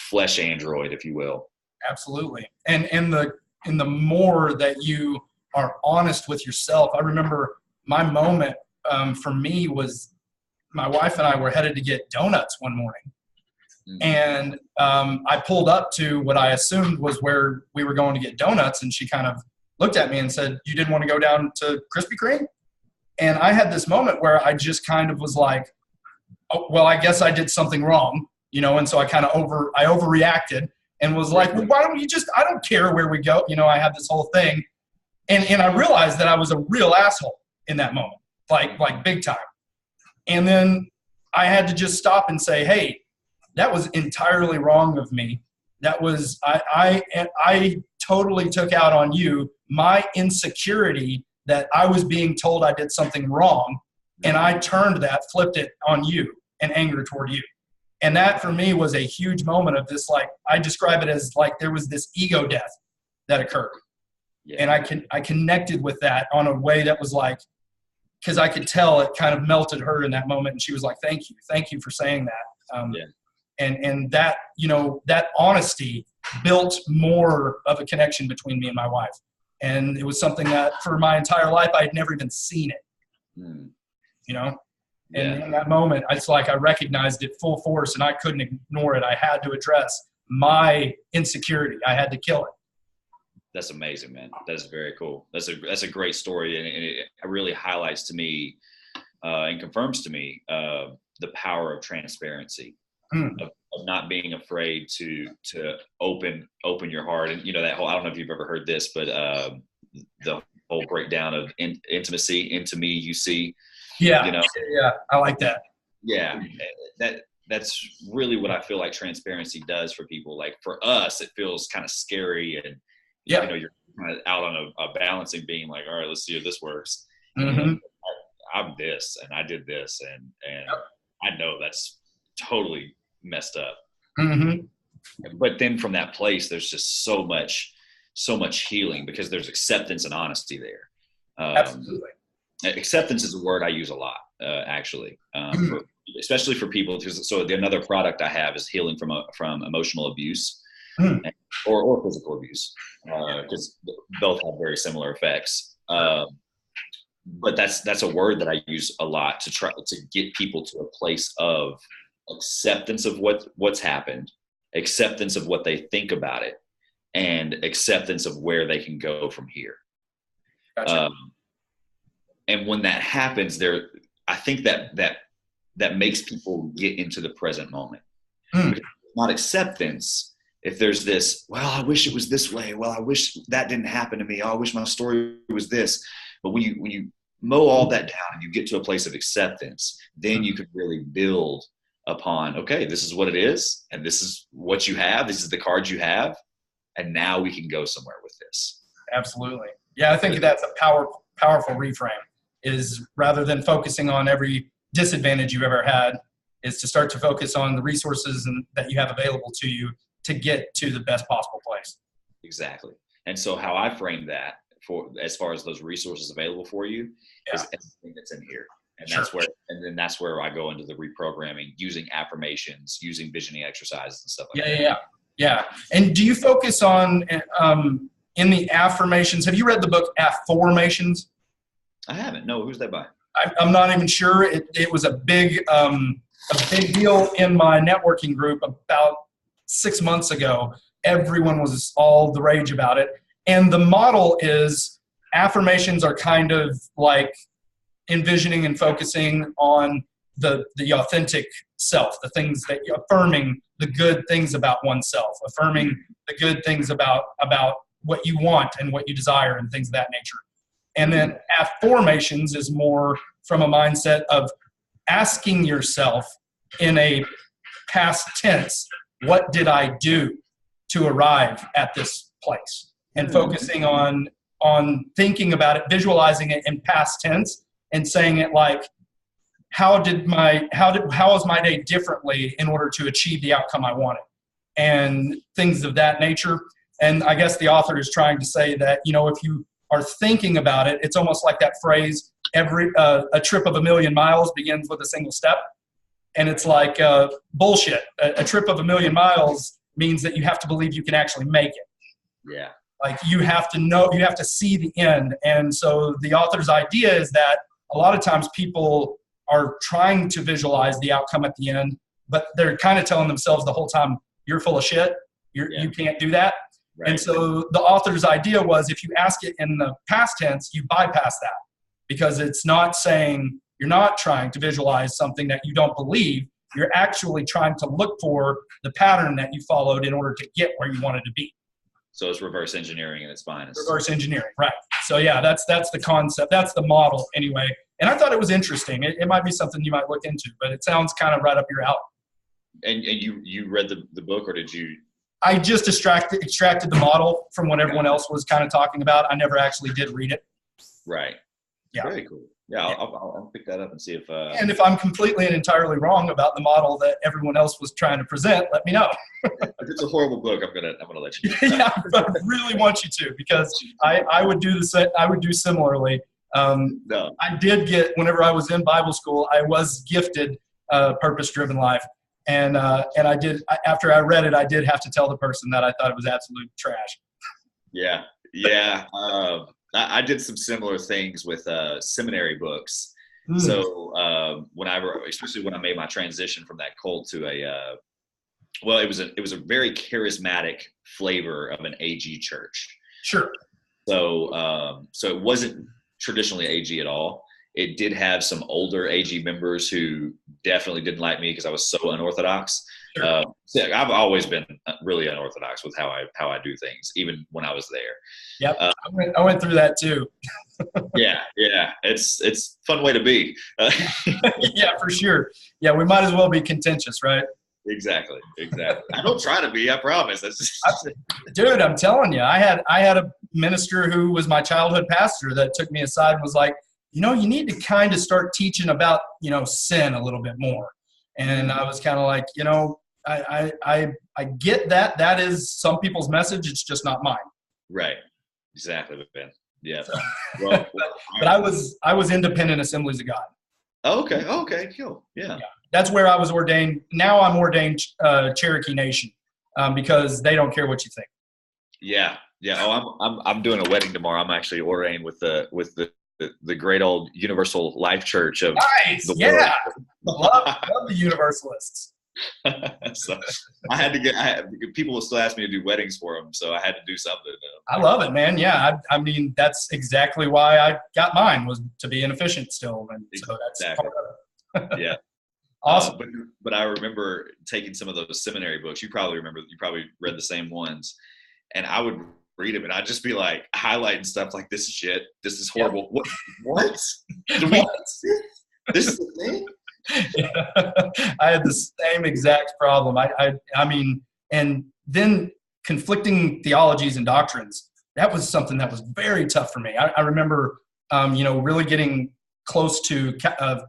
[SPEAKER 2] flesh android, if you will.
[SPEAKER 1] Absolutely. And the more that you are honest with yourself, I remember my moment for me was my wife and I were headed to get donuts one morning. And I pulled up to what I assumed was where we were going to get donuts. And she kind of looked at me and said, "You didn't want to go down to Krispy Kreme?" And I had this moment where I just kind of was like, "Oh, well, I guess I did something wrong," and so I kind of overreacted and was like, "Well, why don't you just, I don't care where we go." I had this whole thing. And I realized that I was a real asshole in that moment, like big time. And then I had to just stop and say, "Hey, that was entirely wrong of me. That was, I totally took out on you my insecurity that I was being told I did something wrong. And I flipped it on you and anger toward you." And that for me was a huge moment of this, I describe it as there was this ego death that occurred. Yeah. And I connected with that on a way that was because I could tell it kind of melted her in that moment. And she was like, thank you for saying that. And that, that honesty built more of a connection between me and my wife. And it was something that for my entire life, I had never even seen it, And in that moment, it's like I recognized it full force and I couldn't ignore it. I had to address my insecurity. I had to kill it.
[SPEAKER 2] That's amazing, man. That's very cool. That's a great story. And it really highlights to me and confirms to me the power of transparency. Of not being afraid to open your heart. And that whole, I don't know if you've ever heard this, but the whole breakdown of intimacy, into me you see.
[SPEAKER 1] Yeah, I like that.
[SPEAKER 2] Yeah, that's really what I feel like transparency does for people. Like for us, it feels kind of scary, and you're kind of out on a balancing beam. Like, all right, let's see if this works.
[SPEAKER 1] Mm-hmm.
[SPEAKER 2] I'm this, and I did this, and I know that's totally messed up.
[SPEAKER 1] Mm-hmm.
[SPEAKER 2] But then from that place, there's just so much healing because there's acceptance and honesty there.
[SPEAKER 1] Absolutely.
[SPEAKER 2] Acceptance is a word I use a lot. actually, especially for people. So another product I have is healing from emotional abuse or physical abuse, because both have very similar effects. But that's a word that I use a lot to try to get people to a place of acceptance of what's happened, acceptance of what they think about it, and acceptance of where they can go from here. Gotcha. And when that happens, I think that makes people get into the present moment. Not acceptance. If there's this, well, I wish it was this way. Well, I wish that didn't happen to me. Oh, I wish my story was this. But when you mow all that down and you get to a place of acceptance, then you can really build upon, okay, this is what it is, and this is what you have. This is the cards you have, and now we can go somewhere with this.
[SPEAKER 1] Absolutely. Yeah, I think that's a powerful reframe, is rather than focusing on every disadvantage you've ever had, is to start to focus on the resources that you have available to you to get to the best possible place.
[SPEAKER 2] Exactly. And so how I frame that, for as far as those resources available for you, is everything that's in here. And that's where I go into the reprogramming, using affirmations, using visioning exercises and stuff like that.
[SPEAKER 1] Yeah. And do you focus on in the affirmations? Have you read the book Affirmations?
[SPEAKER 2] I haven't. No, who's that by?
[SPEAKER 1] I'm not even sure. It was a big deal in my networking group about 6 months ago. Everyone was all the rage about it. And the model is affirmations are kind of like envisioning and focusing on the authentic self, the things that you're affirming, the good things about oneself, affirming the good things about what you want and what you desire and things of that nature. And then affirmations is more from a mindset of asking yourself in a past tense, what did I do to arrive at this place? And focusing on thinking about it, visualizing it in past tense, and saying it like, how was my day differently in order to achieve the outcome I wanted, and things of that nature. And I guess the author is trying to say that, if you are thinking about it, it's almost like that phrase, a trip of 1,000,000 miles begins with a single step. And it's like bullshit. A trip of 1,000,000 miles means that you have to believe you can actually make it.
[SPEAKER 2] Yeah.
[SPEAKER 1] Like you have to see the end. And so the author's idea is that a lot of times people are trying to visualize the outcome at the end, but they're kind of telling themselves the whole time, you're full of shit. You can't do that. Right. And so the author's idea was, if you ask it in the past tense, you bypass that, because it's not saying, you're not trying to visualize something that you don't believe. You're actually trying to look for the pattern that you followed in order to get where you wanted to be.
[SPEAKER 2] So it's reverse engineering in its finest.
[SPEAKER 1] Reverse engineering, right. So yeah, that's the concept. That's the model anyway. And I thought it was interesting. It might be something you might look into, but it sounds kind of right up your alley.
[SPEAKER 2] And you read the book, or did you?
[SPEAKER 1] I just extracted the model from what everyone else was kind of talking about. I never actually did read it.
[SPEAKER 2] Right.
[SPEAKER 1] Yeah.
[SPEAKER 2] Very cool. Yeah, I'll pick that up and see if.
[SPEAKER 1] And if I'm completely and entirely wrong about the model that everyone else was trying to present, let me know.
[SPEAKER 2] If it's a horrible book, I'm gonna let you know.
[SPEAKER 1] Yeah, I really want you to, because I would do I would do similarly.
[SPEAKER 2] No.
[SPEAKER 1] I did get, whenever I was in Bible school, I was gifted Purpose-Driven Life, and I did, after I read it, I did have to tell the person that I thought it was absolute trash.
[SPEAKER 2] Yeah. I did some similar things with seminary books. So especially when I made my transition from that cult to it was a very charismatic flavor of an AG church.
[SPEAKER 1] Sure.
[SPEAKER 2] So it wasn't traditionally AG at all. It did have some older AG members who definitely didn't like me because I was so unorthodox. Sure. I've always been really unorthodox with how I do things, even when I was there.
[SPEAKER 1] Yep, I went through that too.
[SPEAKER 2] Yeah, it's a fun way to be.
[SPEAKER 1] Yeah, for sure. Yeah, we might as well be contentious, right?
[SPEAKER 2] Exactly. I don't try to be, I promise.
[SPEAKER 1] Dude, I'm telling you, I had a minister who was my childhood pastor that took me aside and was like, you need to kind of start teaching about, sin a little bit more. And I was kind of like, I get that. That is some people's message. It's just not mine.
[SPEAKER 2] Right. Exactly, Ben. Yeah.
[SPEAKER 1] So, but I was Independent Assemblies of God.
[SPEAKER 2] Okay. Okay. Cool. Yeah.
[SPEAKER 1] That's where I was ordained. Now I'm ordained Cherokee Nation because they don't care what you think.
[SPEAKER 2] Yeah. Yeah. Oh, I'm doing a wedding tomorrow. I'm actually ordained with the great old Universal Life Church of
[SPEAKER 1] Nice.
[SPEAKER 2] the world.
[SPEAKER 1] Yeah. Love the Universalists.
[SPEAKER 2] So people will still ask me to do weddings for them, so I had to do something.
[SPEAKER 1] I love it, man. Yeah. I mean, that's exactly why I got mine, was to be inefficient still. And so that's
[SPEAKER 2] Exactly.
[SPEAKER 1] part of it.
[SPEAKER 2] Yeah.
[SPEAKER 1] Awesome.
[SPEAKER 2] But I remember taking some of those seminary books. You probably read the same ones, and I would read them and I'd just be like highlighting stuff like, this is shit. This is horrible. Yep. What? This is the thing?
[SPEAKER 1] Yeah. I had the same exact problem. I mean, and then conflicting theologies and doctrines, that was something that was very tough for me. I remember, really getting close to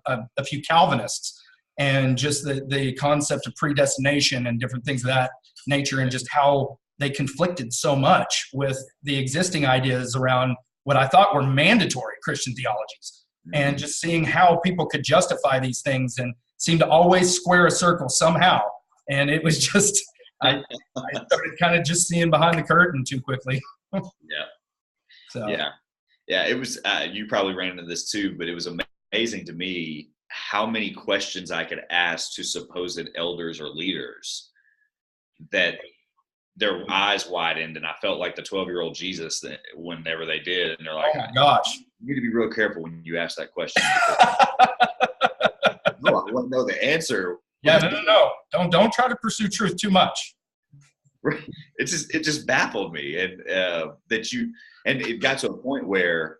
[SPEAKER 1] a few Calvinists, and just the concept of predestination and different things of that nature, and just how they conflicted so much with the existing ideas around what I thought were mandatory Christian theologies. And just seeing how people could justify these things and seem to always square a circle somehow. And it was just, I started kind of just seeing behind the curtain too quickly.
[SPEAKER 2] Yeah.
[SPEAKER 1] So.
[SPEAKER 2] Yeah. It was, you probably ran into this too, but it was amazing to me how many questions I could ask to supposed elders or leaders that their eyes widened, and I felt like the 12-year-old Jesus whenever they did. And they're like,
[SPEAKER 1] oh my gosh,
[SPEAKER 2] you need to be real careful when you ask that question. No, I want to know the answer.
[SPEAKER 1] Yeah, no. Don't try to pursue truth too much.
[SPEAKER 2] It just baffled me, and and it got to a point where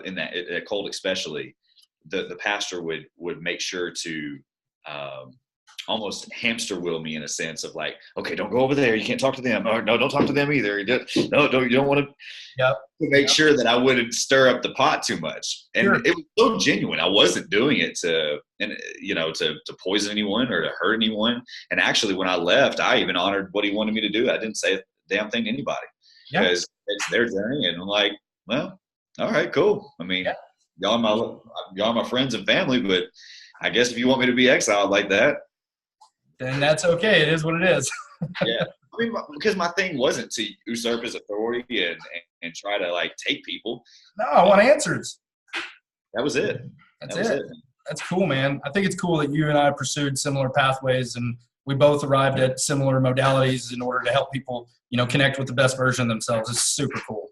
[SPEAKER 2] in that cult especially, the pastor would make sure to almost hamster wheel me in a sense of like, okay, don't go over there. You can't talk to them. Or no, don't talk to them either. You don't want to.
[SPEAKER 1] Yep.
[SPEAKER 2] To make sure that I wouldn't stir up the pot too much. And
[SPEAKER 1] sure.
[SPEAKER 2] It was so genuine. I wasn't doing it to poison anyone or to hurt anyone. And actually, when I left, I even honored what he wanted me to do. I didn't say a damn thing to anybody because it's their journey. And I'm like, well, all right, cool. I mean, y'all are my friends and family, but I guess if you want me to be exiled like that,
[SPEAKER 1] then that's okay. It is what it is.
[SPEAKER 2] Yeah. I mean, because my thing wasn't to usurp his authority and try to like take people.
[SPEAKER 1] No, I want answers.
[SPEAKER 2] That was it.
[SPEAKER 1] That's it. That's cool, man. I think it's cool that you and I pursued similar pathways, and we both arrived at similar modalities in order to help people, connect with the best version of themselves. It's super cool.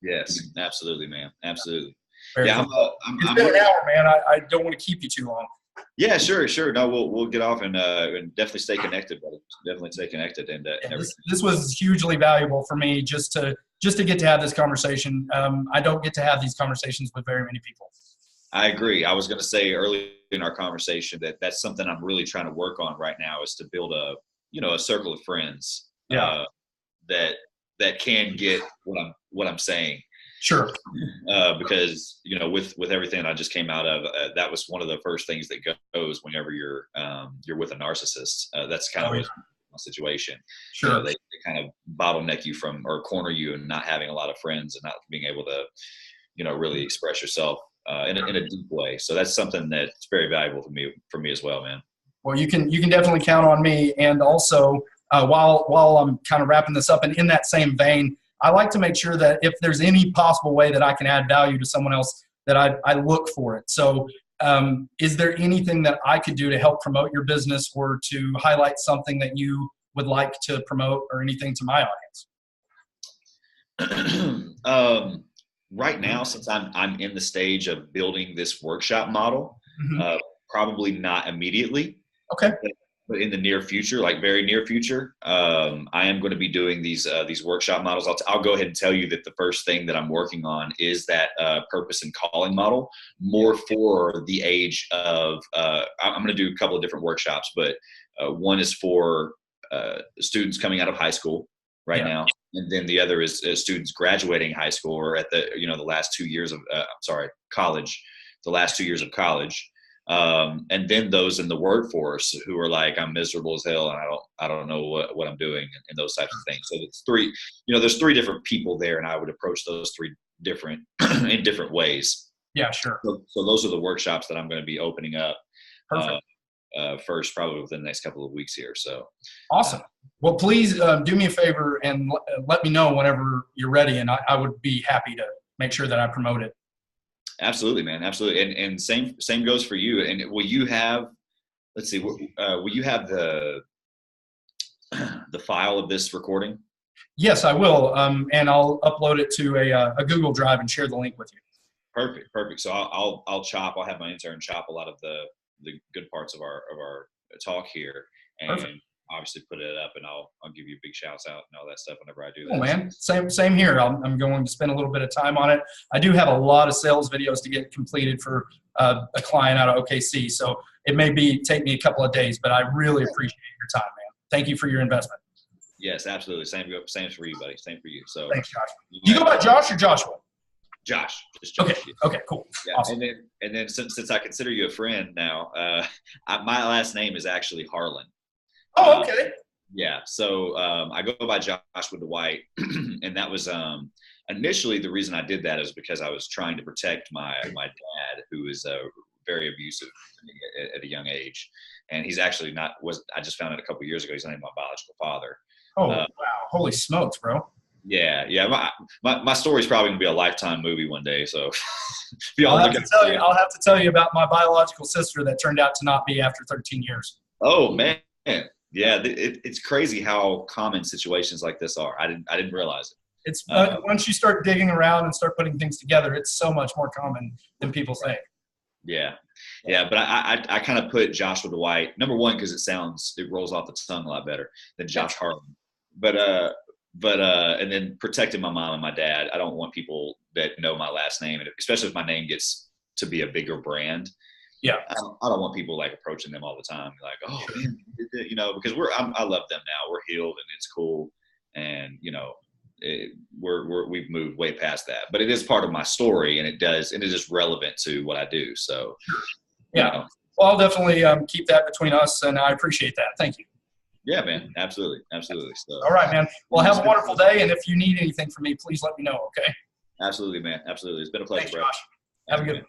[SPEAKER 2] Yes, absolutely, man. Absolutely.
[SPEAKER 1] Very cool. It's been an hour, man. I don't want to keep you too long.
[SPEAKER 2] Yeah, sure. No, we'll get off and definitely stay connected, buddy. Definitely stay connected, and
[SPEAKER 1] this was hugely valuable for me just to get to have this conversation. I don't get to have these conversations with very many people.
[SPEAKER 2] I agree. I was going to say early in our conversation that's something I'm really trying to work on right now, is to build a circle of friends that can get what I'm saying.
[SPEAKER 1] Sure.
[SPEAKER 2] Because with everything I just came out of, that was one of the first things that goes whenever you're with a narcissist. That's kind of a situation.
[SPEAKER 1] Sure.
[SPEAKER 2] They kind of bottleneck you from, or corner you, and not having a lot of friends and not being able to really express yourself in a deep way. So that's something that's very valuable for me as well, man.
[SPEAKER 1] Well, you can definitely count on me. And also, while I'm kind of wrapping this up, and in that same vein, I like to make sure that if there's any possible way that I can add value to someone else, that I look for it. So is there anything that I could do to help promote your business, or to highlight something that you would like to promote, or anything to my
[SPEAKER 2] audience? Right now, since I'm in the stage of building this workshop model, probably not immediately.
[SPEAKER 1] Okay.
[SPEAKER 2] But in the near future, like very near future, I am going to be doing these workshop models. I'll go ahead and tell you that the first thing that I'm working on is that purpose and calling model, more for the age of. I'm going to do a couple of different workshops, but one is for students coming out of high school right now, and then the other is students graduating high school, or at the the last 2 years of college, the last 2 years of college. And then those in the workforce who are like, I'm miserable as hell, and I don't know what I'm doing, and those types of things. So it's there's 3 different people there, and I would approach those 3 different in different ways.
[SPEAKER 1] Yeah, sure.
[SPEAKER 2] So those are the workshops that I'm going to be opening up
[SPEAKER 1] Perfect.
[SPEAKER 2] first, probably within the next couple of weeks here. So
[SPEAKER 1] Awesome. Well, please do me a favor and let me know whenever you're ready, and I would be happy to make sure that I promote it.
[SPEAKER 2] absolutely, man, absolutely. And same goes for you. And will you have? Let's see. Will you have the file of this recording?
[SPEAKER 1] Yes, I will, and I'll upload it to a Google Drive and share the link with you.
[SPEAKER 2] Perfect. So I'll chop. I'll have my intern chop a lot of the good parts of our talk here, and
[SPEAKER 1] Perfect.
[SPEAKER 2] obviously put it up, and I'll give you big shouts out and all that stuff whenever I do that.
[SPEAKER 1] Oh man, same here. I'm going to spend a little bit of time on it. I do have a lot of sales videos to get completed for a client out of OKC, so it may take me a couple of days, but I really appreciate your time, man. Thank you for your investment.
[SPEAKER 2] Yes, absolutely. Same for you, buddy. Same for you. So
[SPEAKER 1] thanks, Josh. Do you go by Josh or Joshua?
[SPEAKER 2] Josh. Just Josh.
[SPEAKER 1] Okay, cool.
[SPEAKER 2] Yeah.
[SPEAKER 1] Awesome.
[SPEAKER 2] And then since I consider you a friend now, my last name is actually Harlan.
[SPEAKER 1] Oh, okay.
[SPEAKER 2] Yeah. So I go by Josh with Dwight, and that was initially the reason I did that is because I was trying to protect my dad, who is very abusive at a young age, and he's actually not. I just found out a couple of years ago he's not even my biological father.
[SPEAKER 1] Oh, wow. Holy smokes, bro.
[SPEAKER 2] Yeah. My story's probably gonna be a Lifetime movie one day. So
[SPEAKER 1] I'll have to tell you about my biological sister that turned out to not be after 13 years.
[SPEAKER 2] Oh man, yeah, it's crazy how common situations like this are. I didn't realize it.
[SPEAKER 1] It's once you start digging around and start putting things together, it's so much more common than people think.
[SPEAKER 2] Yeah, but I kind of put Joshua Dwight number one because it rolls off the tongue a lot better than Josh Harlan. But and then protecting my mom and my dad. I don't want people that know my last name, and especially if my name gets to be a bigger brand.
[SPEAKER 1] Yeah,
[SPEAKER 2] I don't want people like approaching them all the time, like, oh man, because I love them now. We're healed and it's cool, and we've moved way past that. But it is part of my story, and it is relevant to what I do. So,
[SPEAKER 1] yeah. Well, I'll definitely keep that between us, and I appreciate that. Thank you.
[SPEAKER 2] Yeah, man. Absolutely. So,
[SPEAKER 1] all right, man. Well, have a wonderful day, and if you need anything from me, please let me know. Okay.
[SPEAKER 2] Absolutely, man. Absolutely. It's been a pleasure,
[SPEAKER 1] Thanks,
[SPEAKER 2] bro.
[SPEAKER 1] Josh. Have a good one.